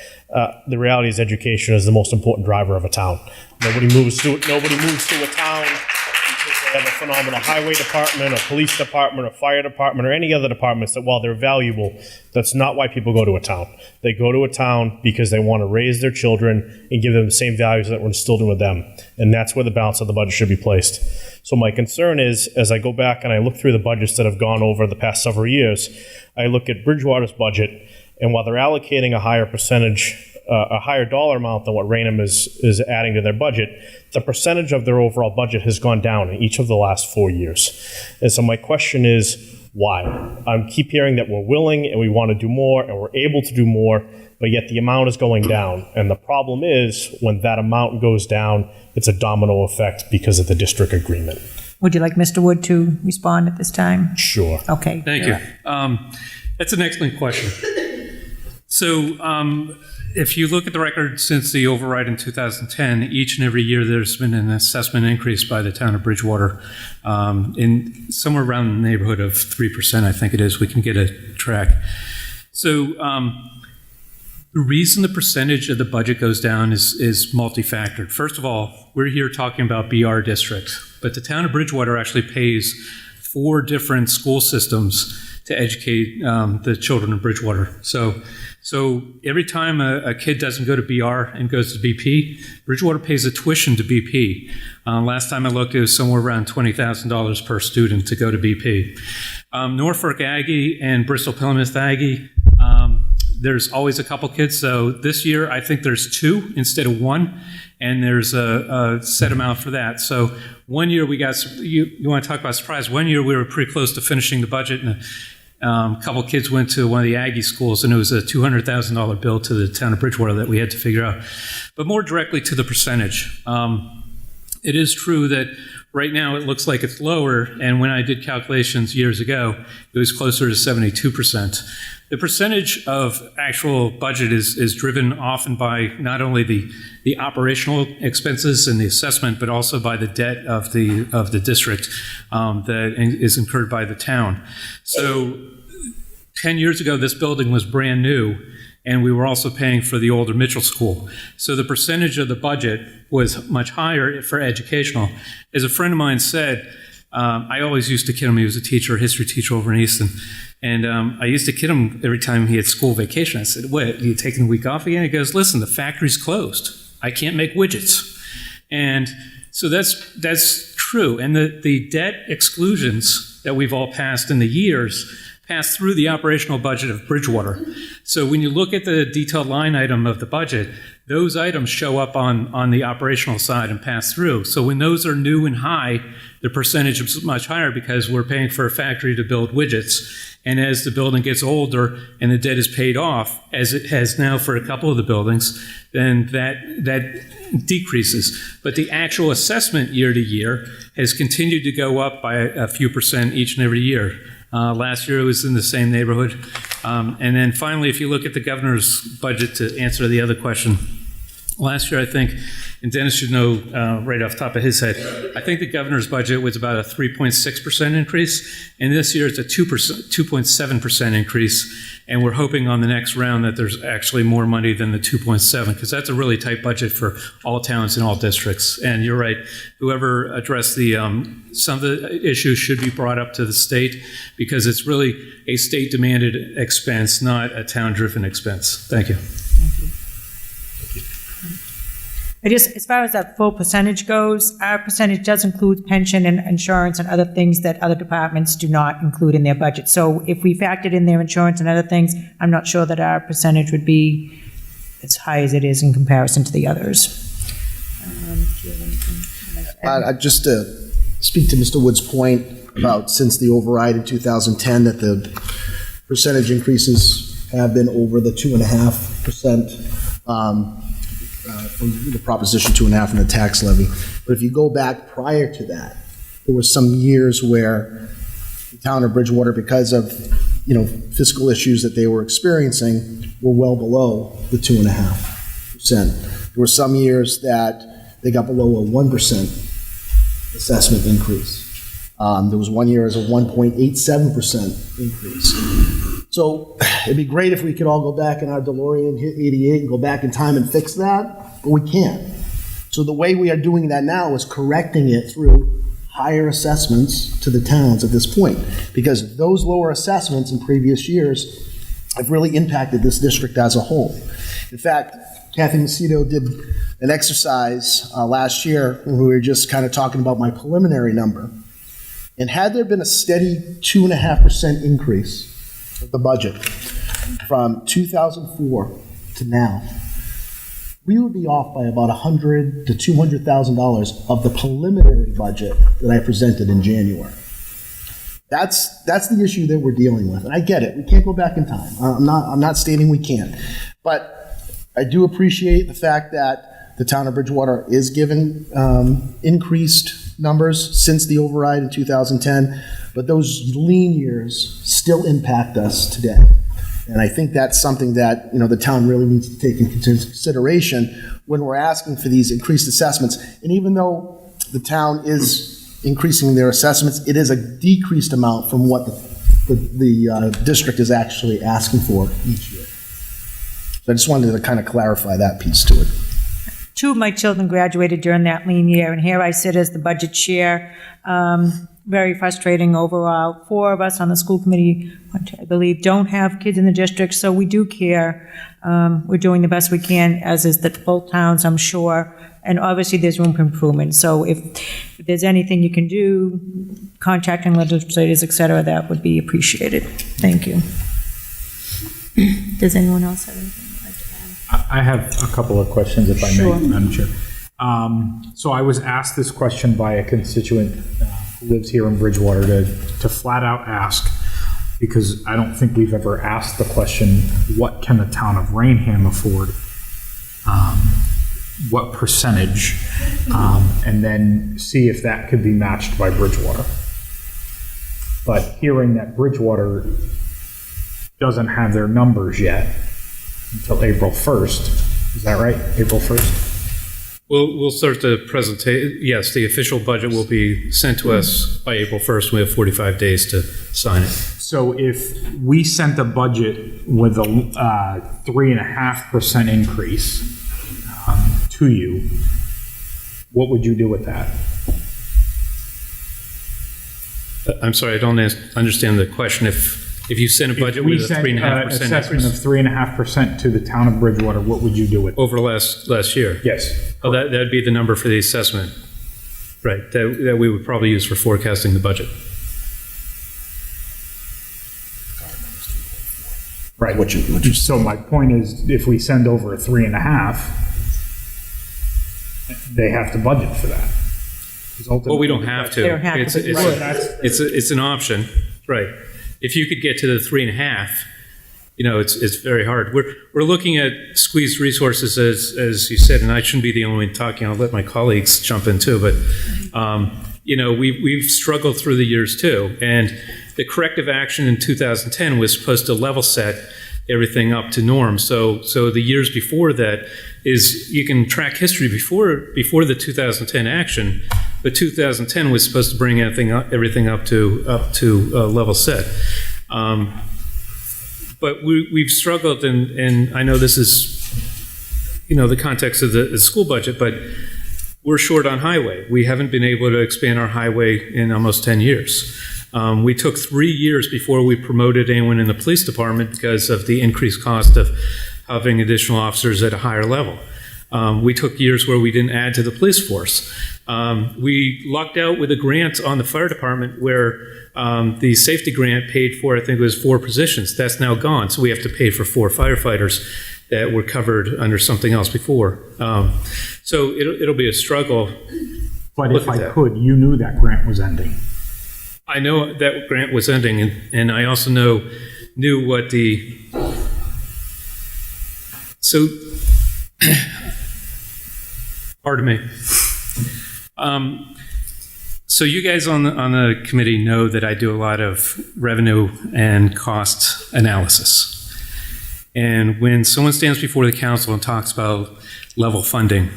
the reality is education is the most important driver of a town. Nobody moves to a town because have a phenomenal highway department, a police department, a fire department, or any other departments that while they're valuable, that's not why people go to a town. They go to a town because they want to raise their children and give them the same values that were instilled in with them. And that's where the balance of the budget should be placed. So my concern is, as I go back and I look through the budgets that have gone over the past several years, I look at Bridgewater's budget, and while they're allocating a higher percentage, a higher dollar amount than what Raynham is adding to their budget, the percentage of their overall budget has gone down in each of the last 4 years. And so my question is, why? I keep hearing that we're willing and we want to do more and we're able to do more, but yet the amount is going down. And the problem is, when that amount goes down, it's a domino effect because of the district agreement. Would you like Mr. Wood to respond at this time? Sure. Okay. Thank you. That's an excellent question. So if you look at the record since the override in 2010, each and every year there's been an assessment increase by the town of Bridgewater in somewhere around the neighborhood of 3%, I think it is. We can get a track. So the reason the percentage of the budget goes down is multifactored. First of all, we're here talking about BR districts, but the town of Bridgewater actually pays 4 different school systems to educate the children of Bridgewater. So every time a kid doesn't go to BR and goes to BP, Bridgewater pays a tuition to BP. Last time I looked, it was somewhere around $20,000 per student to go to BP. Norfolk Aggie and Bristol Plymouth Aggie, there's always a couple kids. So this year, I think there's 2 instead of 1, and there's a set amount for that. So one year we got, you want to talk about surprise, one year we were pretty close to finishing the budget, and a couple kids went to one of the Aggie schools, and it was a $200,000 bill to the town of Bridgewater that we had to figure out. But more directly to the percentage. It is true that right now it looks like it's lower, and when I did calculations years ago, it was closer to 72%. The percentage of actual budget is driven often by not only the operational expenses and the assessment, but also by the debt of the district that is incurred by the town. So 10 years ago, this building was brand new, and we were also paying for the older Mitchell School. So the percentage of the budget was much higher for educational. As a friend of mine said, I always used to kid him. He was a teacher, a history teacher over in Easton. And I used to kid him every time he had school vacation. I said, "What, are you taking a week off again?" He goes, "Listen, the factory's closed. I can't make widgets." And so that's true. And the debt exclusions that we've all passed in the years pass through the operational budget of Bridgewater. So when you look at the detailed line item of the budget, those items show up on the operational side and pass through. So when those are new and high, the percentage is much higher because we're paying for a factory to build widgets. And as the building gets older and the debt is paid off, as it has now for a couple of the buildings, then that decreases. But the actual assessment year to year has continued to go up by a few percent each and every year. Last year it was in the same neighborhood. And then finally, if you look at the governor's budget, to answer the other question, last year I think, and Dennis should know right off the top of his head, I think the governor's budget was about a 3.6% increase, and this year it's a 2.7% increase, and we're hoping on the next round that there's actually more money than the 2.7, because that's a really tight budget for all towns and all districts. And you're right, whoever addressed the some of the issues should be brought up to the state, because it's really a state-demanded expense, not a town-driven expense. Thank you. As far as that full percentage goes, our percentage does include pension and insurance and other things that other departments do not include in their budget. So if we factored in their insurance and other things, I'm not sure that our percentage would be as high as it is in comparison to the others. Just to speak to Mr. Wood's point about since the override in 2010, that the percentage increases have been over the 2.5%. From the Proposition 2.5 and the tax levy. But if you go back prior to that, there were some years where the town of Bridgewater, because of fiscal issues that they were experiencing, were well below the 2.5%. There were some years that they got below a 1% assessment increase. There was one year as a 1.87% increase. So it'd be great if we could all go back in our DeLorean, hit 88, and go back in time and fix that, but we can't. So the way we are doing that now is correcting it through higher assessments to the towns at this point, because those lower assessments in previous years have really impacted this district as a whole. In fact, Kathy Macedo did an exercise last year when we were just kind of talking about my preliminary number. And had there been a steady 2.5% increase of the budget from 2004 to now, we would be off by about $100,000 to $200,000 of the preliminary budget that I presented in January. That's the issue that we're dealing with, and I get it. We can't go back in time. I'm not stating we can't, but I do appreciate the fact that the town of Bridgewater is given increased numbers since the override in 2010, but those lean years still impact us today. And I think that's something that, the town really needs to take into consideration when we're asking for these increased assessments. And even though the town is increasing their assessments, it is a decreased amount from what the district is actually asking for each year. So I just wanted to kind of clarify that piece to it. 2 of my children graduated during that lean year, and here I sit as the budget chair. Very frustrating overall. 4 of us on the school committee, I believe, don't have kids in the district, so we do care. We're doing the best we can, as is the both towns, I'm sure. And obviously, there's room for improvement. So if there's anything you can do, contacting legislators, et cetera, that would be appreciated. Thank you. Does anyone else have anything they'd like to add? I have a couple of questions, if I Sure. may, Madam Chair. So I was asked this question by a constituent who lives here in Bridgewater to flat out ask, because I don't think we've ever asked the question, what can the town of Raynham afford? What percentage? And then see if that could be matched by Bridgewater. But hearing that Bridgewater doesn't have their numbers yet until April 1st, is that right? April 1st? We'll start the presentation. Yes, the official budget will be sent to us by April 1st. We have 45 days to sign it. So if we sent a budget with a 3.5% increase to you, what would you do with that? I'm sorry, I don't understand the question. If you sent a budget with a 3.5% assessment increase of 3.5% to the town of Bridgewater, what would you do with it? over last year, Yes. oh, that'd be the number for the assessment, right? That we would probably use for forecasting the budget. Right. So my point is, if we send over a 3.5, they have to budget for that. Well, we don't have to. They don't have to. It's an option, right? If you could get to the 3.5, it's very hard. We're looking at squeezed resources, as you said, and I shouldn't be the only one talking. I'll let my colleagues jump in too. But we've struggled through the years too, and the corrective action in 2010 was supposed to level set everything up to norm. So the years before that is, you can track history before the 2010 action, but 2010 was supposed to bring everything up to level set. But we've struggled, and I know this is, the context of the school budget, but we're short on highway. We haven't been able to expand our highway in almost 10 years. We took 3 years before we promoted anyone in the police department because of the increased cost of having additional officers at a higher level. We took years where we didn't add to the police force. We lucked out with a grant on the fire department where the safety grant paid for, I think it was 4 positions. That's now gone, so we have to pay for 4 firefighters that were covered under something else before. So it'll be a struggle. But if I could, you knew that grant was ending. I know that grant was ending, and I also knew what the... So, pardon me. So you guys on the committee know that I do a lot of revenue and cost analysis. And when someone stands before the council and talks about level funding,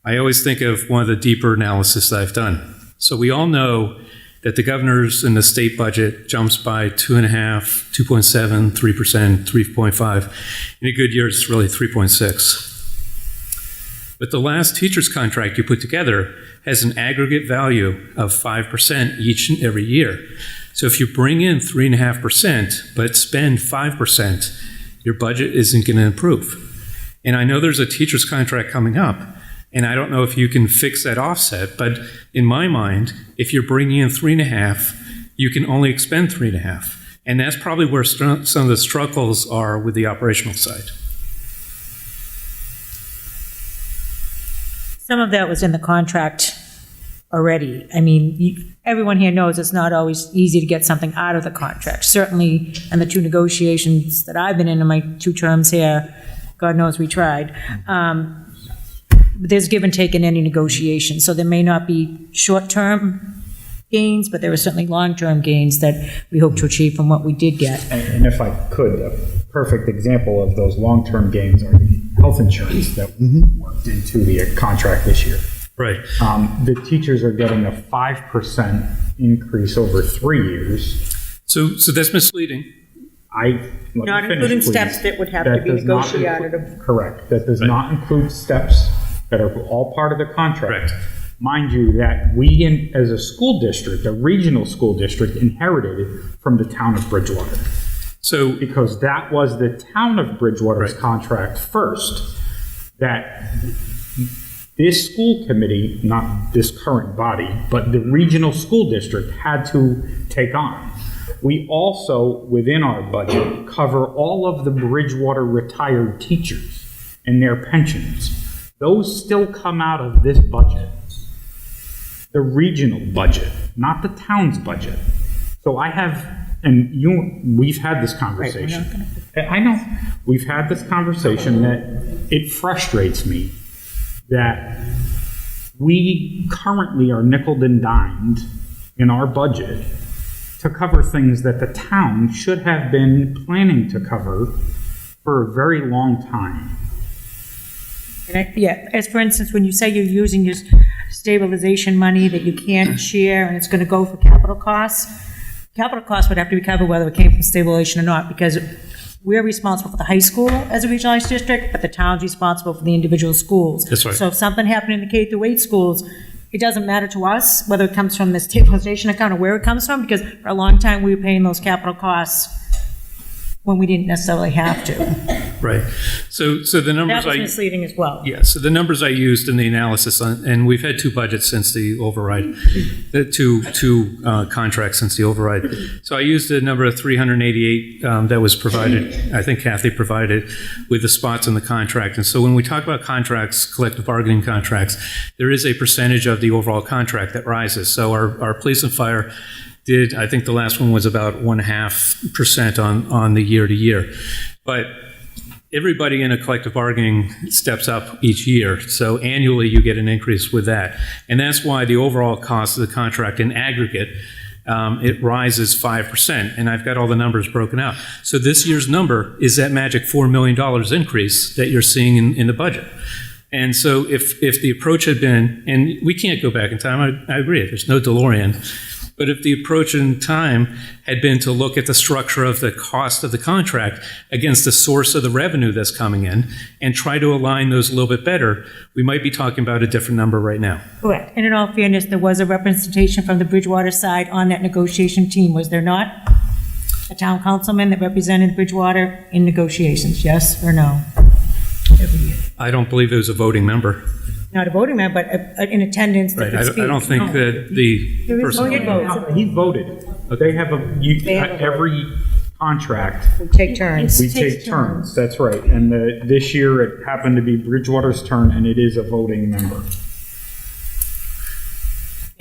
I always think of one of the deeper analysis that I've done. So we all know that the governor's and the state budget jumps by 2.5%, 2.7%, 3%, 3.5%. In a good year, it's really 3.6%. But the last teacher's contract you put together has an aggregate value of 5% each and every year. So if you bring in 3.5% but spend 5%, your budget isn't going to improve. And I know there's a teacher's contract coming up, and I don't know if you can fix that offset, but in my mind, if you're bringing in 3.5, you can only expend 3.5. And that's probably where some of the struggles are with the operational side. Some of that was in the contract already. I mean, everyone here knows it's not always easy to get something out of the contract. Certainly, in the 2 negotiations that I've been in my 2 terms here, God knows we tried. There's give and take in any negotiation, so there may not be short-term gains, but there are certainly long-term gains that we hope to achieve from what we did get. And if I could, a perfect example of those long-term gains are the health insurance that worked into the contract this year. Right. The teachers are getting a 5% increase over 3 years. So that's misleading. Not including steps that would have to be negotiated. Correct. That does not include steps that are all part of the contract. Correct. Mind you, that we, as a school district, a regional school district, inherited from the town of Bridgewater. So, because that was the town of Bridgewater's contract first, that this school committee, not this current body, but the regional school district had to take on. We also, within our budget, cover all of the Bridgewater retired teachers and their pensions. Those still come out of this budget. The regional budget, not the town's budget. So I have, and we've had this conversation. I know, we've had this conversation that it frustrates me that we currently are nickeled and dimed in our budget to cover things that the town should have been planning to cover for a very long time. Yeah, as for instance, when you say you're using your stabilization money that you can't share and it's going to go for capital costs would have to be covered whether it came from stabilization or not, because we're responsible for the high school as a regionalized district, but the town's responsible for the individual schools. That's right. So if something happened in the K through 8 schools, it doesn't matter to us whether it comes from the stabilization account or where it comes from, because for a long time we were paying those capital costs when we didn't necessarily have to. Right. So the numbers That was misleading as well. Yeah, so the numbers I used in the analysis, and we've had 2 budgets since the override, the two contracts since the override. So I used a number of 388 that was provided, I think Kathy provided, with the spots in the contract. And so when we talk about contracts, collective bargaining contracts, there is a percentage of the overall contract that rises. So our police and fire did, I think the last one was about 1.5% on the year to year. But everybody in a collective bargaining steps up each year. So annually you get an increase with that. And that's why the overall cost of the contract in aggregate, it rises 5%. And I've got all the numbers broken out. So this year's number is that magic $4 million increase that you're seeing in the budget. And so if the approach had been, and we can't go back in time, I agree, there's no DeLorean, but if the approach in time had been to look at the structure of the cost of the contract against the source of the revenue that's coming in and try to align those a little bit better, we might be talking about a different number right now. Correct. And in all fairness, there was a representation from the Bridgewater side on that negotiation team, was there not? A town councilman that represented Bridgewater in negotiations, yes or no? Every year. I don't believe it was a voting member. Not a voting member, but in attendance. Right. I don't think that the person. He voted. They have every contract. We take turns. We take turns. That's right. And this year it happened to be Bridgewater's turn, and it is a voting member.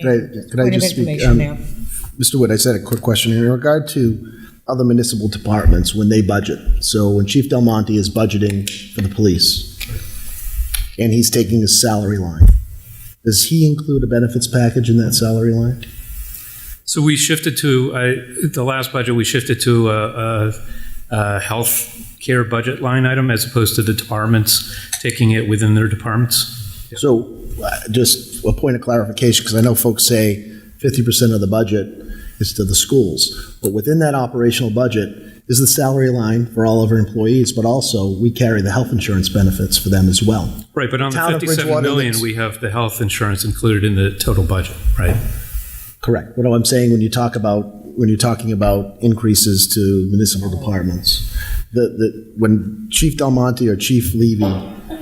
Could I just speak? Mr. Wood, I said a quick question in regard to other municipal departments when they budget. So when Chief Del Monte is budgeting for the police, and he's taking his salary line, does he include a benefits package in that salary line? So we shifted to, the last budget, we shifted to a health care budget line item as opposed to the departments taking it within their departments. Yeah. So just a point of clarification, because I know folks say 50% of the budget is to the schools, but within that operational budget, is the salary line for all of our employees, but also we carry the health insurance benefits for them as well. Right, but on the Town of 57 Bridgewater million, makes- we have the health insurance included in the total budget, right? Correct. What I'm saying when you're talking about increases to municipal departments, when Chief Del Monte or Chief Levy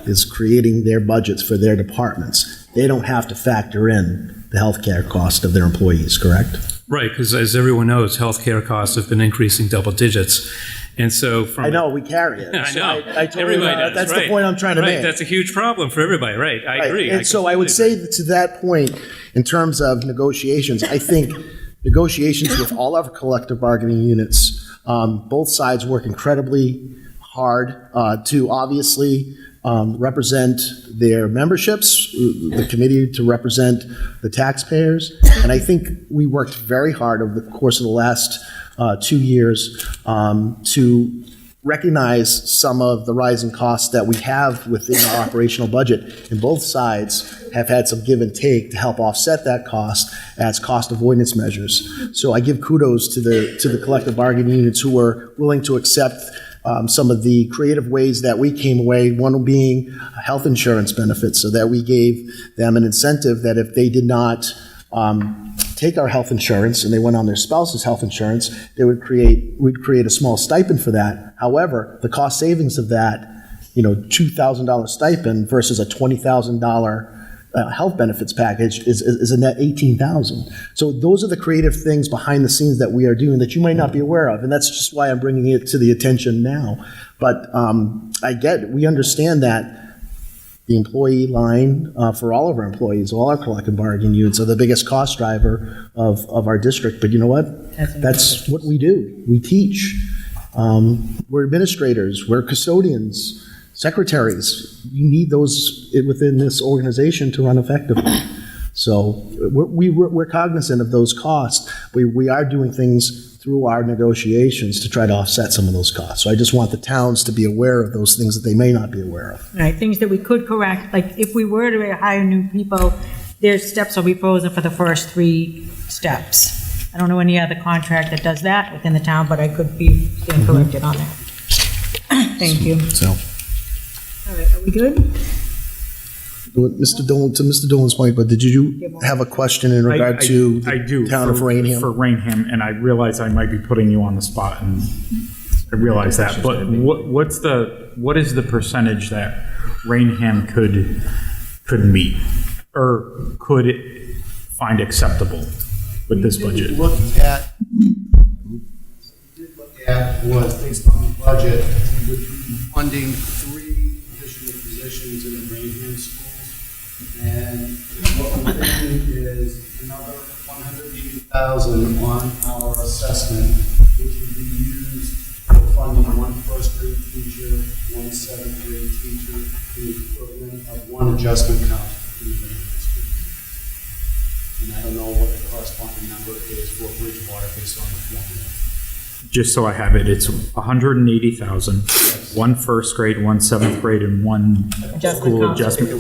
is creating their budgets for their departments, they don't have to factor in the healthcare cost of their employees, correct? Right, because as everyone knows, healthcare costs have been increasing double digits. And so from... I know, we carry it. I So know. I totally Everybody know. does, That's right. the point I'm trying to Right, make. that's a huge problem for everybody, right? I Right. agree. And so I would say that to that point, in terms of negotiations, I think negotiations with all of our collective bargaining units, both sides work incredibly hard to obviously represent their memberships, the committee to represent the taxpayers. And I think we worked very hard over the course of the last 2 years to recognize some of the rising costs that we have within our operational budget. And both sides have had some give and take to help offset that cost as cost avoidance measures. So I give kudos to the collective bargaining units who were willing to accept some of the creative ways that we came away, one being health insurance benefits, so that we gave them an incentive that if they did not take our health insurance and they went on their spouse's health insurance, we'd create a small stipend for that. However, the cost savings of that, $2,000 stipend versus a $20,000 health benefits package is a net $18,000. So those are the creative things behind the scenes that we are doing that you might not be aware of, and that's just why I'm bringing it to the attention now. But we understand that the employee line for all of our employees, all our collective bargaining units, are the biggest cost driver of our district. But you know what? That's what we do. We teach. We're administrators. We're custodians, secretaries. You need those within this organization to run effectively. So we're cognizant of those costs. We are doing things through our negotiations to try to offset some of those costs. So I just want the towns to be aware of those things that they may not be aware of. Right, things that we could correct, like if we were to hire new people, their steps will be frozen for the first 3 steps. I don't know any other contract that does that within the town, but I could be corrected on that. Thank you. So, All right, are we good? to Mr. Dolan's point, but did you have a question in regard to I do the town of Raynham? For Raynham, and I realize I might be putting you on the spot, and I realize that. But what is the percentage that Raynham could meet or could find acceptable with this budget? Look at was based on the budget, we would be funding 3 additional positions in the Raynham schools. And what we're thinking is another $180,000 on our assessment, which would be used for funding 1 first-grade teacher, 1 7th-grade teacher, the equivalent of 1 adjustment count in the Raynham school. And I don't know what the corresponding number is for Bridgewater based on the formula. Just so I have it, it's 180,000, 1 first grade, 1 7th grade, and 1 school adjustment.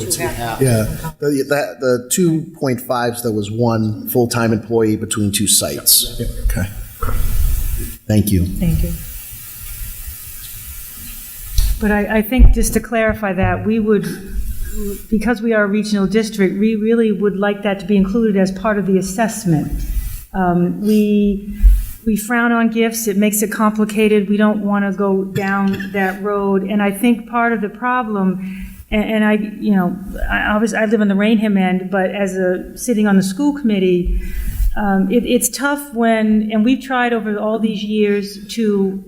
Yeah, the 2.5s, there was 1 full-time employee between 2 sites. Okay. Thank you. Thank you. But I think just to clarify that, we would, because we are a regional district, we really would like that to be included as part of the assessment. We frown on gifts. It makes it complicated. We don't want to go down that road. And I think part of the problem, and I live on the Raynham end, but sitting on the school committee, it's tough and we've tried over all these years to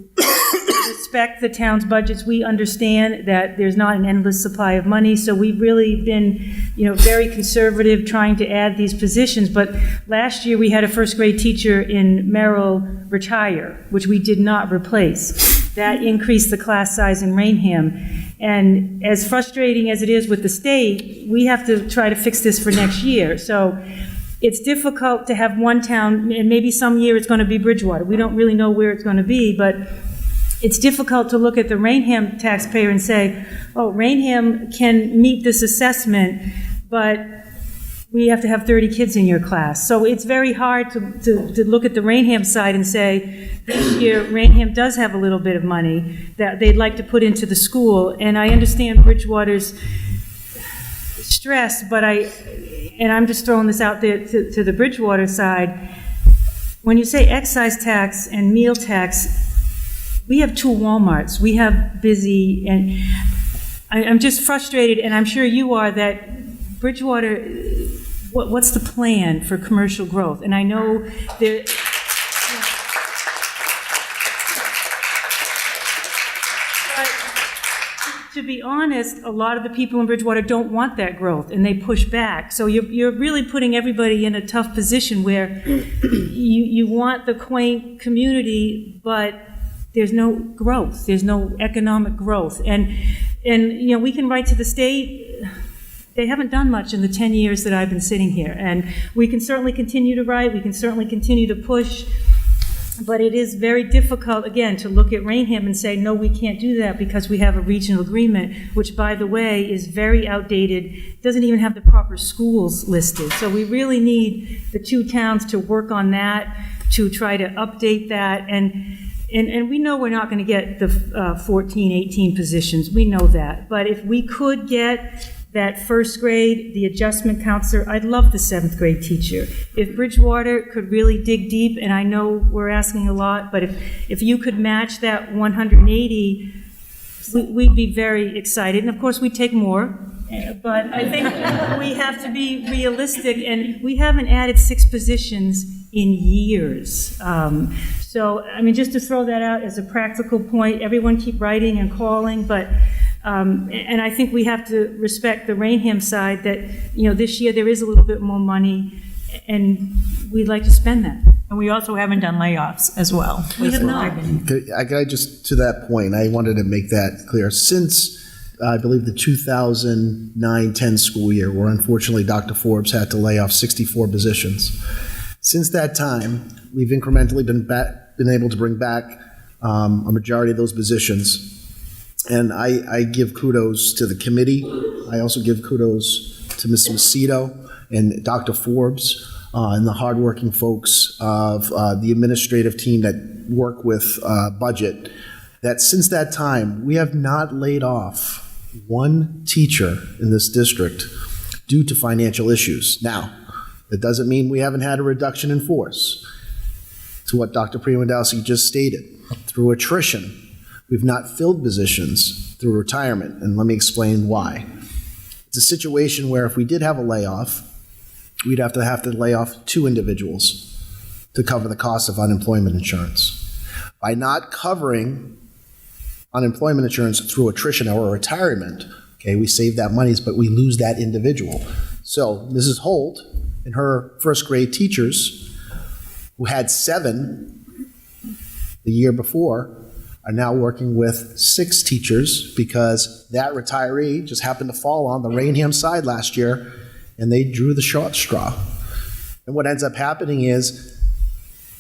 respect the town's budgets. We understand that there's not an endless supply of money, so we've really been, very conservative trying to add these positions. But last year we had a first grade teacher in Merrill retire, which we did not replace. That increased the class size in Raynham. And as frustrating as it is with the state, we have to try to fix this for next year. So it's difficult to have one town, and maybe some year it's going to be Bridgewater. We don't really know where it's going to be, but it's difficult to look at the Raynham taxpayer and say, oh, Raynham can meet this assessment, but we have to have 30 kids in your class. So it's very hard to look at the Raynham side and say, this year, Raynham does have a little bit of money that they'd like to put into the school. And I understand Bridgewater's stress, but I'm just throwing this out there to the Bridgewater side. When you say excise tax and meal tax, we have 2 Walmarts. We have busy, and I'm just frustrated, and I'm sure you are, that Bridgewater, what's the plan for commercial growth? And I know there. To be honest, a lot of the people in Bridgewater don't want that growth, and they push back. So you're really putting everybody in a tough position where you want the quaint community, but there's no growth. There's no economic growth. And you know, we can write to the state. They haven't done much in the 10 years that I've been sitting here. And we can certainly continue to write. We can certainly continue to push. But it is very difficult, again, to look at Raynham and say, no, we can't do that because we have a regional agreement, which, by the way, is very outdated, doesn't even have the proper schools listed. So we really need the 2 towns to work on that, to try to update that. And we know we're not going to get the 14, 18 positions. We know that. But if we could get that first grade, the adjustment counselor, I'd love the 7th grade teacher. If Bridgewater could really dig deep, and I know we're asking a lot, but if you could match that 180, we'd be very excited. And of course, we'd take more, but I think we have to be realistic, and we haven't added 6 positions in years. So, I mean, just to throw that out as a practical point, everyone keep writing and calling, but and I think we have to respect the Raynham side that, you know, this year there is a little bit more money, and we'd like to spend that. And we also haven't done layoffs as well. We have not. I just, to that point, I wanted to make that clear. Since, I believe, the 2009-10 school year, where unfortunately Dr. Forbes had to lay off 64 positions, since that time, we've incrementally been able to bring back a majority of those positions. And I give kudos to the committee. I also give kudos to Ms. Macedo and Dr. Forbes and the hardworking folks of the administrative team that work with budget, that since that time, we have not laid off 1 teacher in this district due to financial issues. Now, that doesn't mean we haven't had a reduction in force. To what Dr. Priewandowski just stated, through attrition, we've not filled positions through retirement, and let me explain why. It's a situation where if we did have a layoff, we'd have to lay off 2 individuals to cover the cost of unemployment insurance. By not covering unemployment insurance through attrition or retirement, okay, we save that money, but we lose that individual. So Mrs. Holt and her first grade teachers, who had 7 the year before, are now working with 6 teachers because that retiree just happened to fall on the Raynham side last year, and they drew the short straw. And what ends up happening is,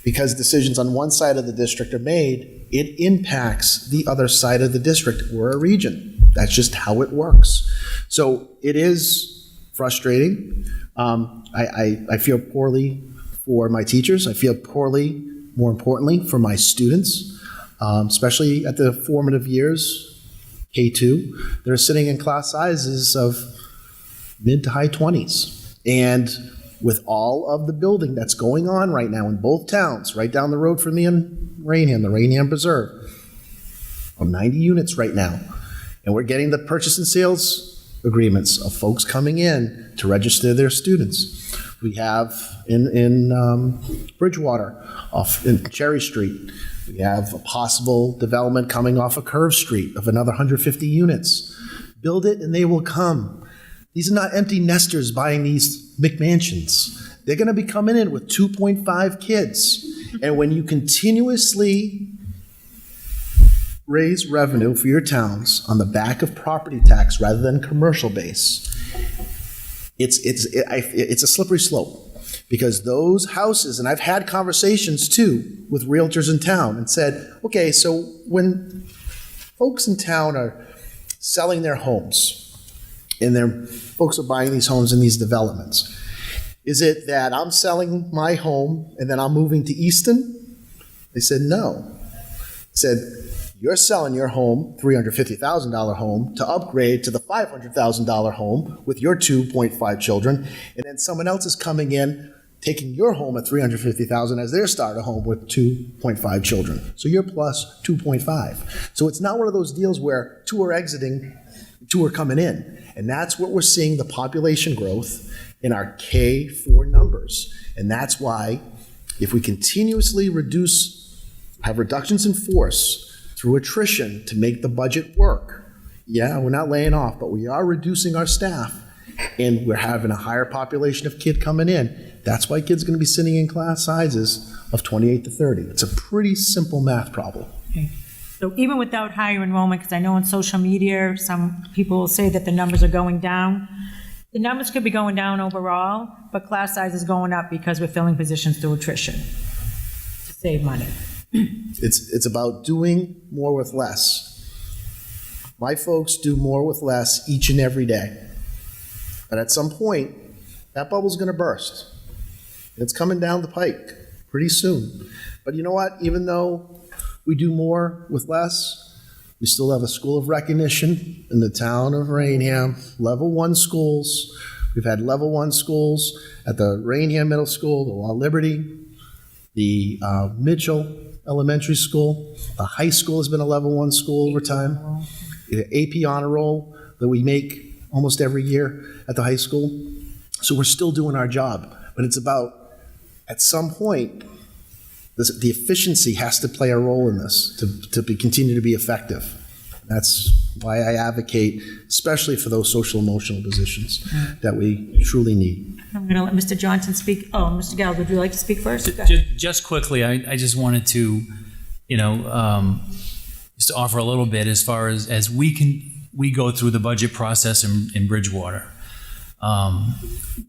because decisions on one side of the district are made, it impacts the other side of the district. We're a region. That's just how it works. So it is frustrating. I feel poorly for my teachers. I feel poorly, more importantly, for my students. Especially at the formative years, K2, they're sitting in class sizes of mid to high 20s. And with all of the building that's going on right now in both towns, right down the road from me in Raynham, the Raynham Preserve, of 90 units right now. And we're getting the purchase and sales agreements of folks coming in to register their students. We have in Bridgewater, off in Cherry Street, we have a possible development coming off of Curve Street of another 150 units. Build it and they will come. These are not empty nesters buying these McMansions. They're going to be coming in with 2.5 kids. And when you continuously raise revenue for your towns on the back of property tax rather than commercial base, it's a slippery slope. Because those houses, and I've had conversations too with realtors in town and said, okay, so when folks in town are selling their homes and folks are buying these homes in these developments, Is it that I'm selling my home and then I'm moving to Easton? They said, no. I said, you're selling your home, $350,000 home, to upgrade to the $500,000 home with your 2.5 children, and then someone else is coming in, taking your home at $350,000 as their starter home with 2.5 children. So you're plus 2.5. So it's not one of those deals where two are exiting, two are coming in. And that's what we're seeing, the population growth in our K-4 numbers. And that's why if we continuously have reductions in force through attrition to make the budget work, yeah, we're not laying off, but we are reducing our staff, and we're having a higher population of kid coming in. That's why kids are going to be sitting in class sizes of 28 to 30. It's a pretty simple math problem. Okay. So even without higher enrollment, because I know on social media, some people will say that the numbers are going down. The numbers could be going down overall, but class size is going up because we're filling positions through attrition to save money. It's about doing more with less. My folks do more with less each and every day. But at some point, that bubble's going to burst. It's coming down the pike pretty soon. But you know what? Even though we do more with less, we still have a school of recognition in the town of Raynham, level 1 schools. We've had level 1 schools at the Raynham Middle School, the Law Liberty, the Mitchell Elementary School. The high school has been a level 1 school over time. The AP honor roll that we make almost every year at the high school. So we're still doing our job. But it's about, at some point, the efficiency has to play a role in this to continue to be effective. That's why I advocate, especially for those social emotional positions that we truly need. I'm going to let Mr. Johnson speak. Oh, Mr. Gallagher, would you like to speak first? Just quickly, I just wanted to, just to offer a little bit as far as we go through the budget process in Bridgewater.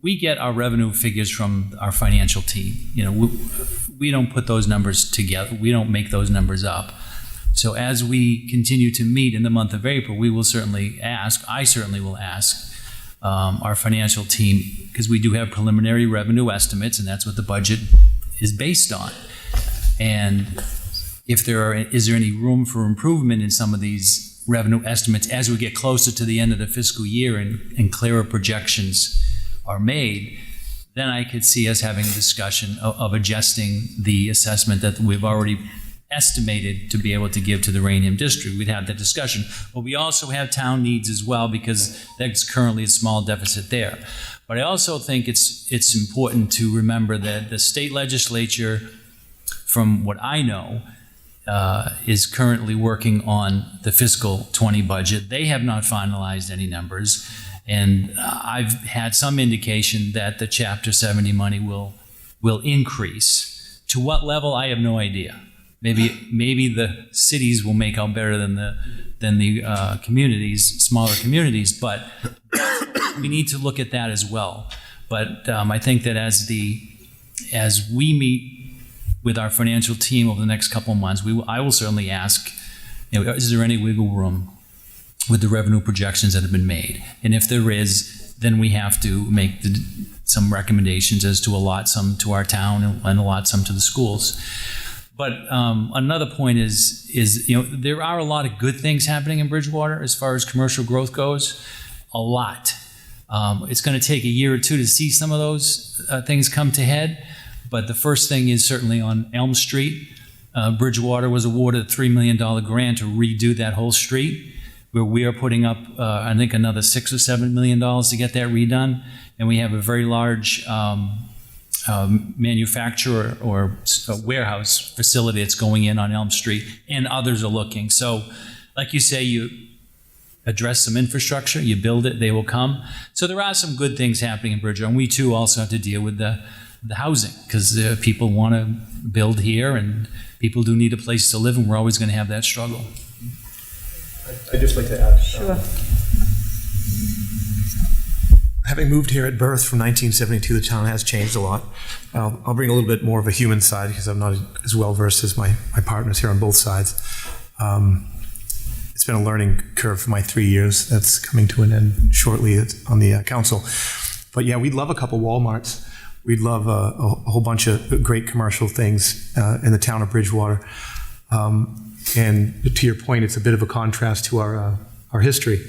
We get our revenue figures from our financial team. We don't put those numbers together. We don't make those numbers up. So as we continue to meet in the month of April, we will certainly ask, I certainly will ask our financial team, because we do have preliminary revenue estimates, and that's what the budget is based on. And if is there any room for improvement in some of these revenue estimates as we get closer to the end of the fiscal year and clearer projections are made, then I could see us having a discussion of adjusting the assessment that we've already estimated to be able to give to the Raynham district. We'd have that discussion. But we also have town needs as well, because that's currently a small deficit there. But I also think it's important to remember that the state legislature, from what I know, is currently working on the fiscal 20 budget. They have not finalized any numbers, and I've had some indication that the Chapter 70 money will increase. To what level, I have no idea. Maybe the cities will make out better than the communities, smaller communities, but we need to look at that as well. But I think that as we meet with our financial team over the next couple of months, I will certainly ask, is there any wiggle room with the revenue projections that have been made? And if there is, then we have to make some recommendations as to allot some to our town and allot some to the schools. But another point is there are a lot of good things happening in Bridgewater as far as commercial growth goes. A lot. It's going to take a year or two to see some of those things come to head. But the first thing is certainly on Elm Street. Bridgewater was awarded a $3 million grant to redo that whole street, where we are putting up, I think, another $6 or $7 million to get that redone. And we have a very large manufacturer or a warehouse facility that's going in on Elm Street, and others are looking. So, like you say, you address some infrastructure, you build it, they will come. So there are some good things happening in Bridgewater, and we too also have to deal with the housing, because people want to build here, and people do need a place to live, and we're always going to have that struggle. I'd just like to add. Sure. Having moved here at birth from 1972, the town has changed a lot. I'll bring a little bit more of a human side, because I'm not as well versed as my partners here on both sides. It's been a learning curve for my 3 years. That's coming to an end shortly on the council. But yeah, we'd love a couple Walmarts. we'd love a whole bunch of great commercial things in the town of Bridgewater. And to your point, it's a bit of a contrast to our history,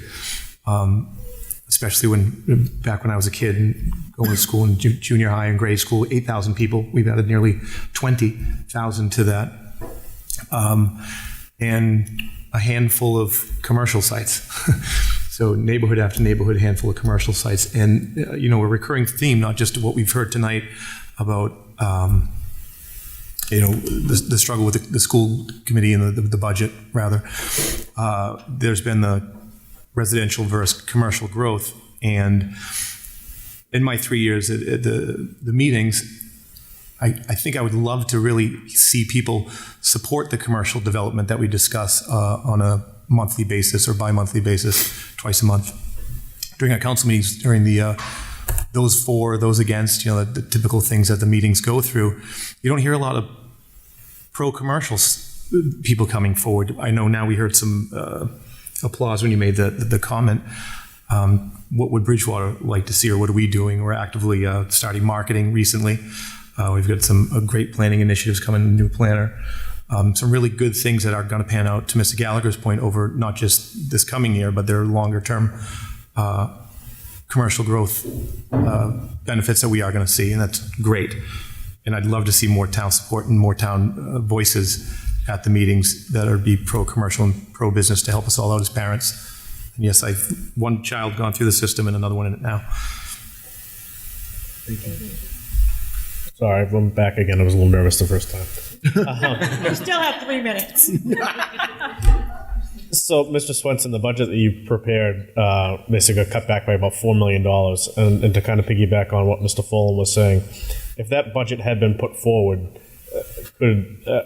especially back when I was a kid and going to school in junior high and grade school, 8,000 people. We've added nearly 20,000 to that. And a handful of commercial sites. So neighborhood after neighborhood, handful of commercial sites. And, a recurring theme, not just what we've heard tonight about, the struggle with the school committee and the budget, rather. There's been the residential versus commercial growth. And in my 3 years at the meetings, I think I would love to really see people support the commercial development that we discuss on a monthly basis or bi-monthly basis, twice a month. During our council meetings, during the those for, those against, the typical things that the meetings go through, you don't hear a lot of pro-commercial people coming forward. I know now we heard some applause when you made the comment. What would Bridgewater like to see, or what are we doing? We're actively starting marketing recently. We've got some great planning initiatives coming, new planner. Some really good things that are going to pan out, to Mr. Gallagher's point, over not just this coming year, but their longer term commercial growth benefits that we are going to see, and that's great. And I'd love to see more town support and more town voices at the meetings that are be pro-commercial and pro-business to help us all out as parents. And yes, I've one child gone through the system and another one in it now. Thank you. Sorry, I went back again. I was a little nervous the first time. You still have 3 minutes. So, Mr. Swenson, the budget that you prepared basically got cut back by about $4 million. And to kind of piggyback on what Mr. Fulham was saying, if that budget had been put forward,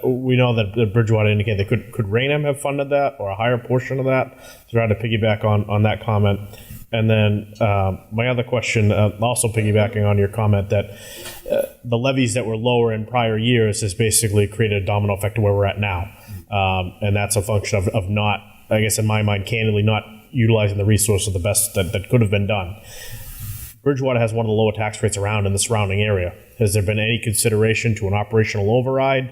we know that Bridgewater indicated could Raynham have funded that, or a higher portion of that? To try to piggyback on that comment. And then my other question, also piggybacking on your comment that the levies that were lower in prior years has basically created a domino effect to where we're at now. And that's a function of not, I guess in my mind, candidly, not utilizing the resources the best that could have been done. Bridgewater has one of the lower tax rates around in the surrounding area. Has there been any consideration to an operational override?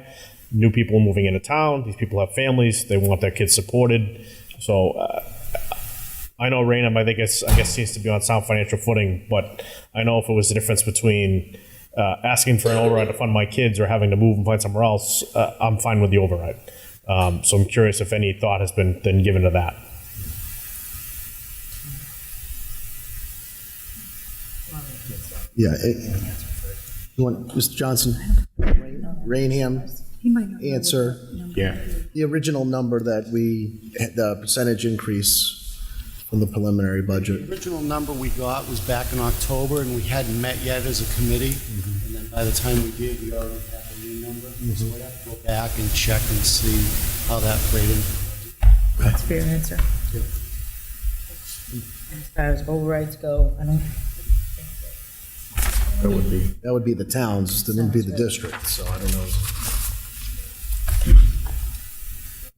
New people moving into town, these people have families, they want their kids supported. So I know Raynham, I guess seems to be on sound financial footing, but I know if it was the difference between asking for an override to fund my kids or having to move and find somewhere else, I'm fine with the override. So I'm curious if any thought has been given to that. Yeah. You want Mr. Johnson, Raynham, answer? Yeah. The original number that the percentage increase from the preliminary budget. The original number we got was back in October, and we hadn't met yet as a committee. And then by the time we did, we already had the new number. So we'd have to go back and check and see how that played in. That's a fair answer. Yeah. As far as overrides go, I don't. That would be the towns, that wouldn't be the district, so I don't know.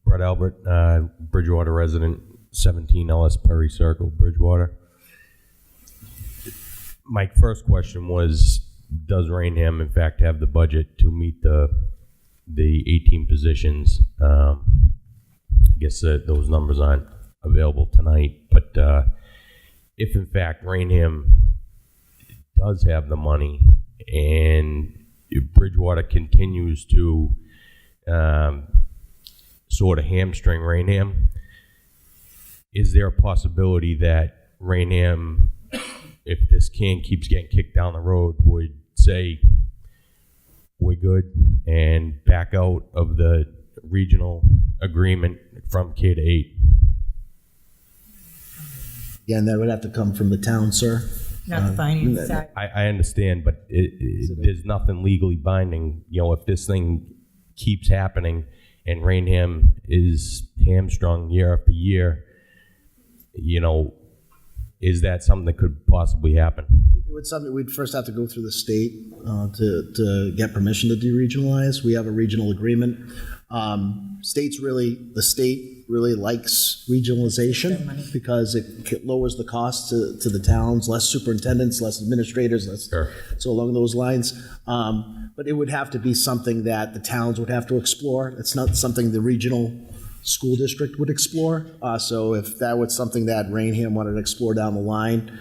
Brett Albert, Bridgewater resident, 17 Ellis Perry Circle, Bridgewater. My first question was, does Raynham in fact have the budget to meet the 18 positions? I guess those numbers aren't available tonight, but if in fact Raynham does have the money and Bridgewater continues to sort of hamstring Raynham, is there a possibility that Raynham, if this can keeps getting kicked down the road, would say we're good and back out of the regional agreement from K to 8? Again, that would have to come from the town, sir. Not the finance side. I understand, but there's nothing legally binding. If this thing keeps happening and Raynham is hamstrung year after year, is that something that could possibly happen? It would something we'd first have to go through the state to get permission to deregionalize. We have a regional agreement. The state really likes regionalization because it lowers the cost to the towns, less superintendents, less administrators, so along those lines. But it would have to be something that the towns would have to explore. It's not something the regional school district would explore. So if that was something that Raynham wanted to explore down the line,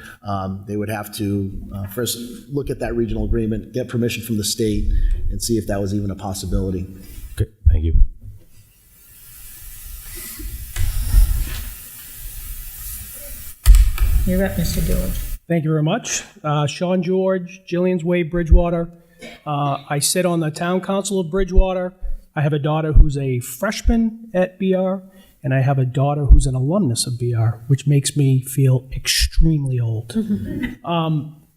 they would have to first look at that regional agreement, get permission from the state, and see if that was even a possibility. Okay, thank you. You're up, Mr. George. Thank you very much. Sean George, Jillian's Way, Bridgewater. I sit on the Town Council of Bridgewater. I have a daughter who's a freshman at BR, and I have a daughter who's an alumnus of BR, which makes me feel extremely old.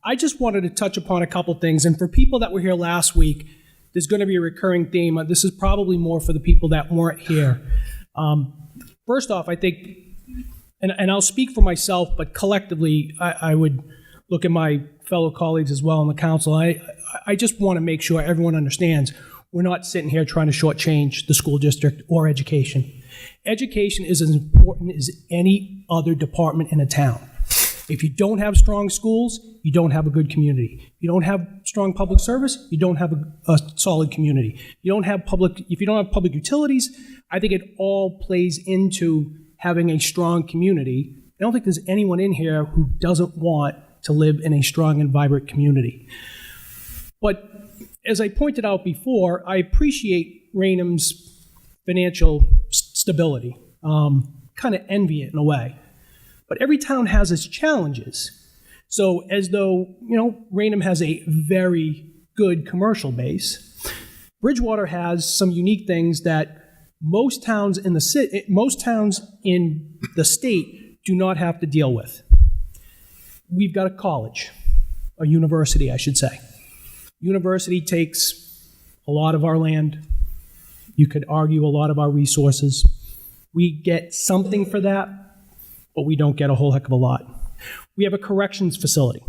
I just wanted to touch upon a couple things, and for people that were here last week, there's going to be a recurring theme. This is probably more for the people that weren't here. First off, I think, and I'll speak for myself, but collectively, I would look at my fellow colleagues as well on the council. I just want to make sure everyone understands we're not sitting here trying to shortchange the school district or education. Education is as important as any other department in a town. If you don't have strong schools, you don't have a good community. If you don't have strong public service, you don't have a solid community. If you don't have public utilities, I think it all plays into having a strong community. I don't think there's anyone in here who doesn't want to live in a strong and vibrant community. But as I pointed out before, I appreciate Raynham's financial stability, kind of envy it in a way. But every town has its challenges. So as though, Raynham has a very good commercial base, Bridgewater has some unique things that most towns in the state do not have to deal with. We've got a college, a university, I should say. University takes a lot of our land. You could argue a lot of our resources. We get something for that, but we don't get a whole heck of a lot. We have a corrections facility.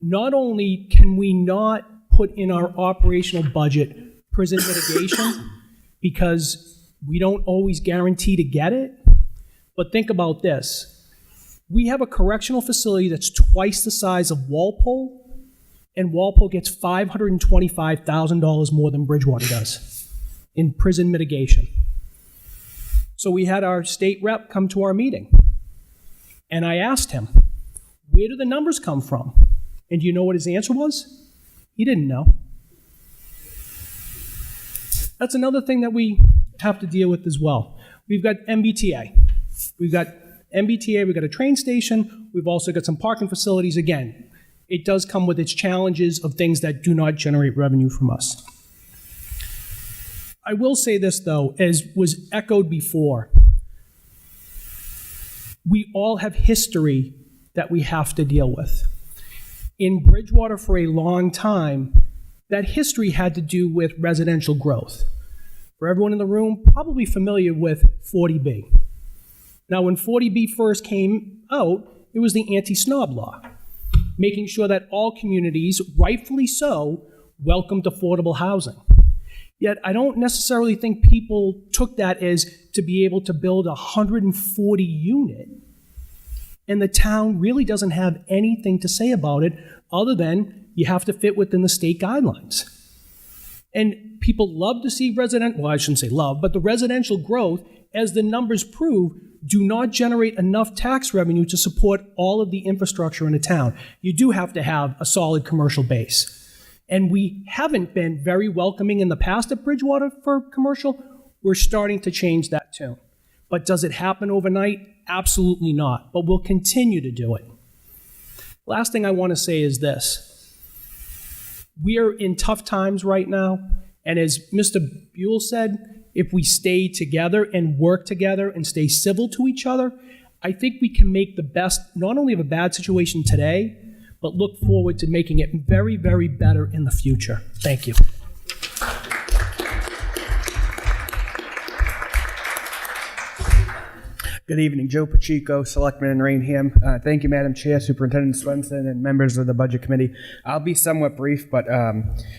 Not only can we not put in our operational budget prison mitigation because we don't always guarantee to get it, but think about this. We have a correctional facility that's twice the size of Walpole, and Walpole gets $525,000 more than Bridgewater does in prison mitigation. So we had our state rep come to our meeting, and I asked him, where do the numbers come from? And do you know what his answer was? He didn't know. That's another thing that we have to deal with as well. We've got MBTA. We've got a train station. We've also got some parking facilities. Again, it does come with its challenges of things that do not generate revenue from us. I will say this, though, as was echoed before. We all have history that we have to deal with. In Bridgewater for a long time, that history had to do with residential growth. For everyone in the room, probably familiar with 40B. Now, when 40B first came out, it was the anti-snob law, making sure that all communities, rightfully so, welcomed affordable housing. Yet, I don't necessarily think people took that as to be able to build a 140 unit, and the town really doesn't have anything to say about it other than you have to fit within the state guidelines. And people love to see well, I shouldn't say love, but the residential growth, as the numbers prove, do not generate enough tax revenue to support all of the infrastructure in a town. You do have to have a solid commercial base. And we haven't been very welcoming in the past at Bridgewater for commercial. We're starting to change that too. But does it happen overnight? Absolutely not. But we'll continue to do it. Last thing I want to say is this. We are in tough times right now. And as Mr. Buell said, if we stay together and work together and stay civil to each other, I think we can make the best, not only of a bad situation today, but look forward to making it very, very better in the future. Thank you. Good evening, Joe Pacheco, Selectman in Raynham. Thank you, Madam Chair, Superintendent Swenson, and members of the Budget Committee. I'll be somewhat brief, but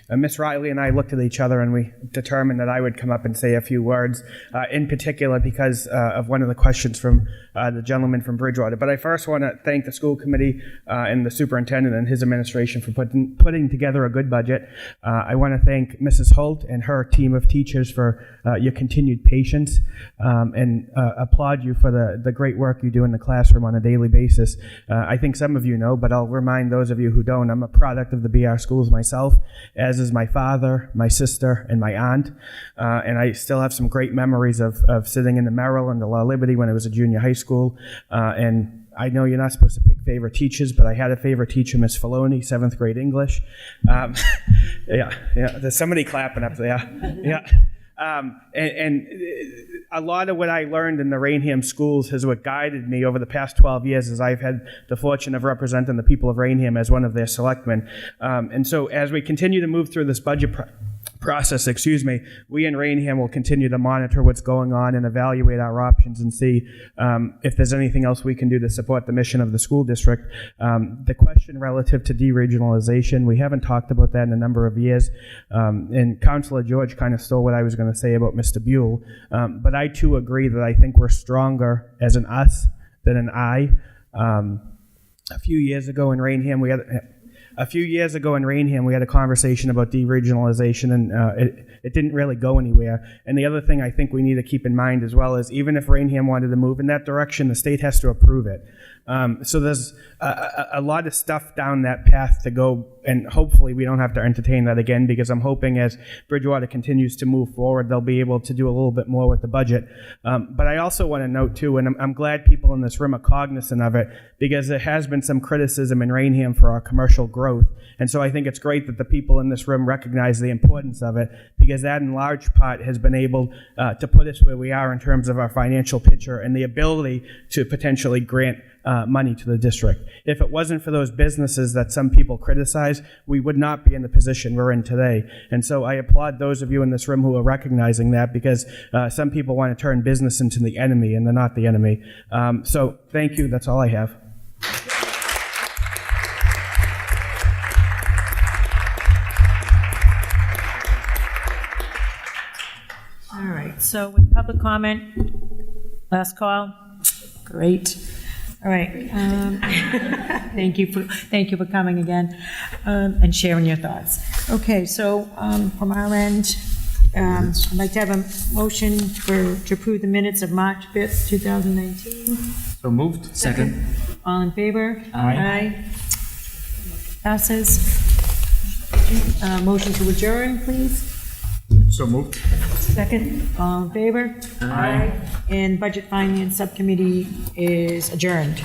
Ms. Riley and I looked at each other and we determined that I would come up and say a few words, in particular because of one of the questions from the gentleman from Bridgewater. But I first want to thank the school committee and the superintendent and his administration for putting together a good budget. I want to thank Mrs. Holt and her team of teachers for your continued patience and applaud you for the great work you do in the classroom on a daily basis. I think some of you know, but I'll remind those of you who don't, I'm a product of the BR schools myself, as is my father, my sister, and my aunt. And I still have some great memories of sitting in the Merrill and the La Liberty when I was a junior high school. And I know you're not supposed to pick favorite teachers, but I had a favorite teacher, Miss Filoni, 7th grade English. Yeah, there's somebody clapping up there. Yeah. And a lot of what I learned in the Raynham schools has what guided me over the past 12 years as I've had the fortune of representing the people of Raynham as one of their selectmen. And so as we continue to move through this budget process, we in Raynham will continue to monitor what's going on and evaluate our options and see if there's anything else we can do to support the mission of the school district. The question relative to deregionalization, we haven't talked about that in a number of years, and Councilor George kind of stole what I was going to say about Mr. Buell, but I too agree that I think we're stronger as an us than an I. A few years ago in Raynham, we had a conversation about deregionalization, and it didn't really go anywhere. And the other thing I think we need to keep in mind as well is even if Raynham wanted to move in that direction, the state has to approve it. So there's a lot of stuff down that path to go, and hopefully we don't have to entertain that again, because I'm hoping as Bridgewater continues to move forward, they'll be able to do a little bit more with the budget. But I also want to note too, and I'm glad people in this room are cognizant of it, because there has been some criticism in Raynham for our commercial growth. And so I think it's great that the people in this room recognize the importance of it, because that in large part has been able to put us where we are in terms of our financial picture and the ability to potentially grant money to the district. If it wasn't for those businesses that some people criticize, we would not be in the position we're in today. And so I applaud those of you in this room who are recognizing that, because some people want to turn business into the enemy, and they're not the enemy. So thank you. That's all I have. All right, so with public comment, last call. Great. All right. Thank you for coming again and sharing your thoughts. Okay, so from our end, I'd like to have a motion to approve the minutes of March 5th, 2019. So moved. Second. All in favor? Aye. Passes. Motion to adjourn, please. So moved. Second. All in favor? Aye. And Budget Finance Subcommittee is adjourned.